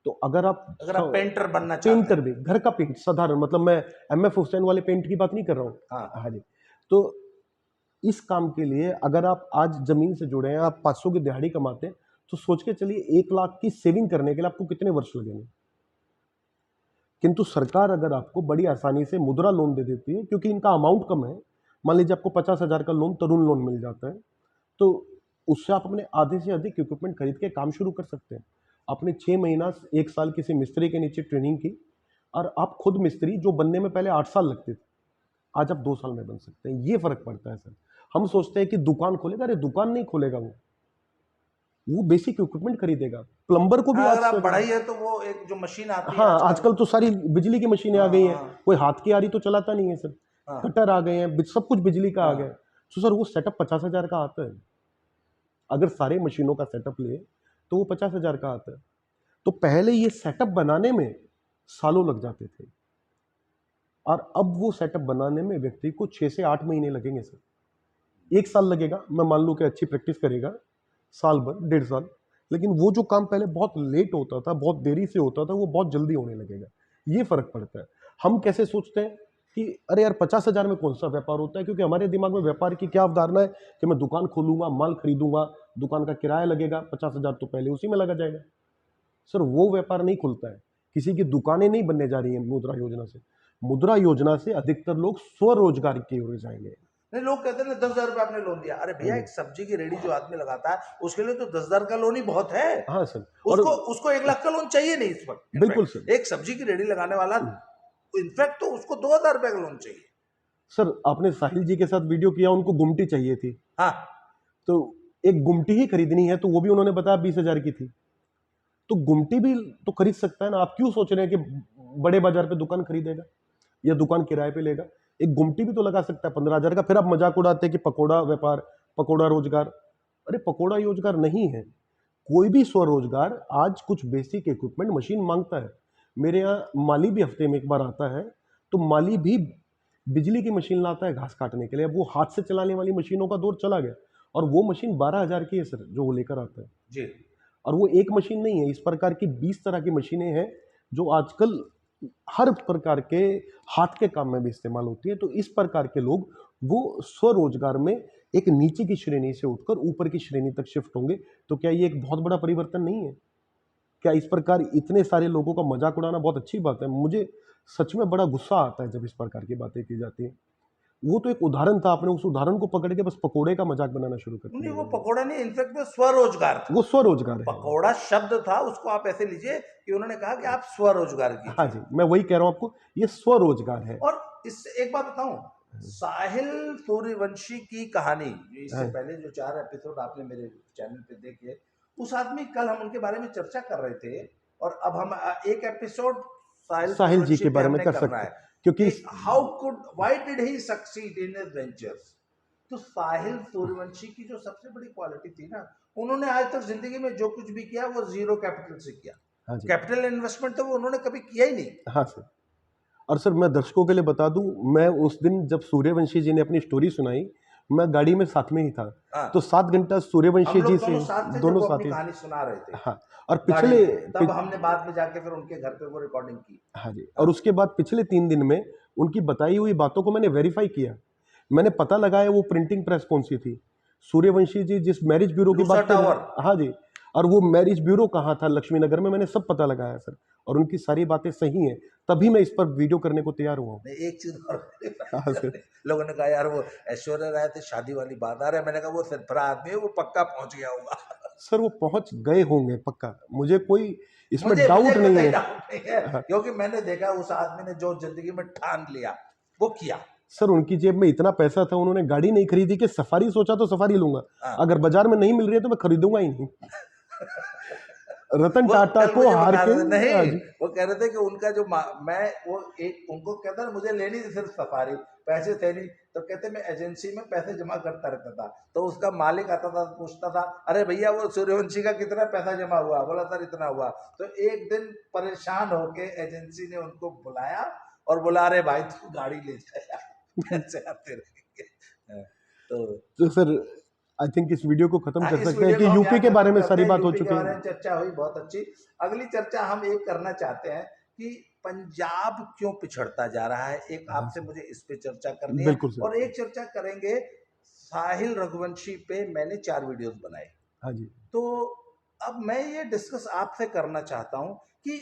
तो अगर आप पेंटर बनना चाहते पेंटर हैं, भी घर का पेंट साधारण, मतलब मैं एमएफ हुसैन वाले पेंट की बात नहीं कर रहा हूँ। हाँ हाँ जी। तो इस काम के लिए अगर आप आज जमीन से जुड़े हैं, आप 500 की दिहाड़ी कमाते हैं, तो सोच के चलिए 1 लाख की सेविंग करने के लिए आपको कितने वर्ष लगेंगे। किंतु सरकार अगर आपको बड़ी आसानी से मुद्रा लोन दे देती है, क्योंकि इनका अमाउंट कम है, मान लीजिए आपको 50,000 का लोन, तरुण लोन मिल जाता है, तो उससे आप अपने आधे से अधिक इक्विपमेंट खरीद के काम शुरू कर सकते हैं। आपने 6 महीना 1 साल किसी मिस्त्री के नीचे ट्रेनिंग की, और आप खुद मिस्त्री, जो बनने में पहले 8 साल लगते थे, आज आप 2 साल में बन सकते हैं। ये फर्क पड़ता है सर। हम सोचते हैं कि दुकान खोलेगा, अरे दुकान नहीं खोलेगा, वो बेसिक इक्विपमेंट खरीदेगा। प्लम्बर को भी हाँ, आज अगर आप बढ़ाई है तो वो एक जो मशीन आती है हाँ, आजकल तो सारी बिजली की मशीनें आ गई हैं, हाँ, कोई हाथ की आ रही तो चलाता नहीं है सर। हाँ, कटर आ गए हैं, सब कुछ बिजली का आ हाँ। गया है। तो सर वो सेटअप 50,000 का आता है। अगर सारे मशीनों का सेटअप ले तो वो 50,000 का आता है। तो पहले ये सेटअप बनाने में सालों लग जाते थे, और अब वो सेटअप बनाने में व्यक्ति को 6 से 8 महीने लगेंगे सर। 1 साल लगेगा, मैं मान लूँ कि अच्छी प्रैक्टिस करेगा, साल भर, 1.5 साल। लेकिन वो जो काम पहले बहुत लेट होता था, बहुत देरी से होता था, वो बहुत जल्दी होने लगेगा। ये फ़र्क पड़ता है। हम कैसे सोचते हैं कि अरे यार 50,000 में कौन सा व्यापार होता है, क्योंकि हमारे दिमाग में व्यापार की क्या अवधारणा है कि मैं दुकान खोलूंगा, माल खरीदूंगा, दुकान का किराया लगेगा, 50,000 तो पहले उसी में लगा जाएगा। सर वो व्यापार नहीं खुलता है, किसी की दुकानें नहीं बनने जा रही हैं मुद्रा योजना से। मुद्रा योजना से अधिकतर लोग स्वरोजगार की ओर जाएंगे। नहीं, लोग कहते हैं ना 10,000 रुपये आपने लोन दिया, अरे भैया एक सब्जी की रेडी जो आदमी लगाता है उसके लिए तो 10,000 का लोन ही बहुत है। हाँ सर, उसको 1 लाख का लोन चाहिए नहीं इस वक्त। बिल्कुल सर। एक सब्जी की रेडी लगाने वाला इनफैक्ट तो उसको 2,000 रुपए का लोन चाहिए। सर आपने साहिल जी के साथ वीडियो किया, उनको गुमटी चाहिए थी। हाँ, तो एक गुमटी ही खरीदनी है, तो वो भी उन्होंने बताया 20,000 की थी। तो गुमटी भी तो खरीद सकता है ना। आप क्यों सोच रहे हैं कि बड़े बाजार पे दुकान खरीदेगा या दुकान किराए पे लेगा? एक गुमटी भी तो लगा सकता है 15,000 का। फिर आप मजाक उड़ाते हैं कि पकोड़ा व्यापार, पकोड़ा रोजगार। अरे पकोड़ा रोजगार नहीं है, कोई भी स्वरोजगार आज कुछ बेसिक इक्विपमेंट मशीन मांगता है। मेरे यहाँ माली भी हफ्ते में एक बार आता है, तो माली भी बिजली की मशीन लाता है घास काटने के लिए। अब वो हाथ से चलाने वाली मशीनों का दौर चला गया, और वो मशीन 12,000 की है सर जो वो लेकर आता है जी। और वो एक मशीन नहीं है, इस प्रकार की 20 तरह की मशीनें हैं जो आजकल हर प्रकार के हाथ के काम में भी इस्तेमाल होती है। तो इस प्रकार के लोग वो स्वरोजगार में एक नीचे की श्रेणी से उठकर ऊपर की श्रेणी तक शिफ्ट होंगे। तो क्या ये एक बहुत बड़ा परिवर्तन नहीं है? क्या इस प्रकार इतने सारे लोगों का मजाक उड़ाना बहुत अच्छी बात है? मुझे सच में बड़ा गुस्सा आता है जब इस प्रकार की बातें की जाती हैं। वो तो एक उदाहरण था, आपने उस उदाहरण को पकड़ के बस पकोड़े का मजाक बनाना शुरू कर नहीं, दिया। वो पकोड़ा नहीं, इनफैक्ट वो स्वरोजगार था। वो स्वरोजगार है। पकोड़ा शब्द था, उसको आप ऐसे लीजिए कि उन्होंने कहा कि आप स्वरोजगार कीजिए। हाँ जी, मैं वही कह रहा हूं आपको, ये स्वरोजगार है। और इससे एक बात बताऊं, साहिल सूर्यवंशी की कहानी इससे पहले जो 4 एपिसोड आपने मेरे चैनल पे देखे, उस आदमी कल हम उनके बारे में चर्चा कर रहे थे, और अब हम एक एपिसोड साहिल जी के बारे में कर सकते हैं, क्योंकि why did he succeed in his ventures. तो साहिल सूर्यवंशी की जो सबसे बड़ी क्वालिटी थी ना, उन्होंने आज तक जिंदगी में जो कुछ भी किया वो 0 कैपिटल से किया। हाँ जी, कैपिटल इन्वेस्टमेंट तो वो उन्होंने कभी किया ही नहीं। हाँ सर। और सर मैं दर्शकों के लिए बता दूं, मैं उस दिन जब सूर्यवंशी जी ने अपनी स्टोरी सुनाई, मैं गाड़ी में साथ में ही था। हाँ। तो 7 घंटा सूर्यवंशी जी से दोनों साथ कहानी सुना रहे थे। हाँ, और पिछले तब हमने बाद में जाके फिर उनके घर पे वो रिकॉर्डिंग की। हाँ जी, और उसके बाद पिछले 3 दिन में उनकी बताई हुई बातों को मैंने वेरीफाई किया। मैंने पता लगाया वो प्रिंटिंग प्रेस कौन सी थी। सूर्यवंशी जी जिस मैरिज ब्यूरो की बात कर रहे हैं, हाँ जी, और वो मैरिज ब्यूरो कहाँ था, लक्ष्मी नगर में, मैंने सब पता लगाया सर, और उनकी सारी बातें सही हैं। तभी मैं इस पर वीडियो करने को तैयार हुआ। एक चीज और लोगों ने कहा यार वो ऐश्वर्या राय थे, शादी वाली बात आ रहा है। मैंने कहा वो सिरफरा आदमी है, वो पक्का पहुंच गया होगा। सर वो पहुंच गए होंगे पक्का, मुझे कोई इसमें डाउट नहीं है। क्योंकि मैंने देखा उस आदमी ने जो जिंदगी में ठान लिया वो किया। सर उनकी जेब में इतना पैसा था, उन्होंने गाड़ी नहीं खरीदी कि सफारी सोचा तो सफारी लूंगा, अगर बाजार में नहीं मिल रही है तो मैं खरीदूंगा ही नहीं। रतन टाटा को हार के नहीं, वो कह रहे थे कि उनका जो मैं वो एक उनको कहता मुझे लेनी थी सिर्फ सफारी, पैसे थे नहीं। तो कहते मैं एजेंसी में पैसे जमा करता रहता था, तो उसका मालिक आता था, पूछता था अरे भैया वो सूर्यवंशी का कितना पैसा जमा हुआ? बोला सर इतना हुआ। तो एक दिन परेशान होके एजेंसी ने उनको बुलाया और बोला अरे भाई तू गाड़ी ले जाया, पैसे आते रहेंगे। तो सर आई थिंक इस वीडियो को खत्म कर सकते हैं कि यूपी के बारे में सारी बात हो चुकी है। चर्चा हुई बहुत अच्छी। अगली चर्चा हम एक करना चाहते हैं कि पंजाब क्यों पिछड़ता जा रहा है। एक आपसे मुझे इस पे चर्चा करनी है, और एक चर्चा करेंगे साहिल रघुवंशी पे। मैंने 4 वीडियोस बनाए। हाँ जी। तो अब मैं ये डिस्कस आपसे करना चाहता हूं कि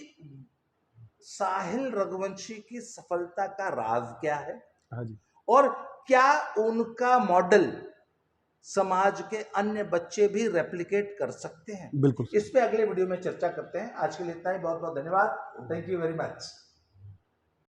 साहिल रघुवंशी की सफलता का राज क्या है। हाँ जी। और क्या उनका मॉडल समाज के अन्य बच्चे भी रेप्लिकेट कर सकते हैं? बिल्कुल। इस पे अगले वीडियो में चर्चा करते हैं। आज के लिए इतना ही। बहुत बहुत धन्यवाद। Thank you very much.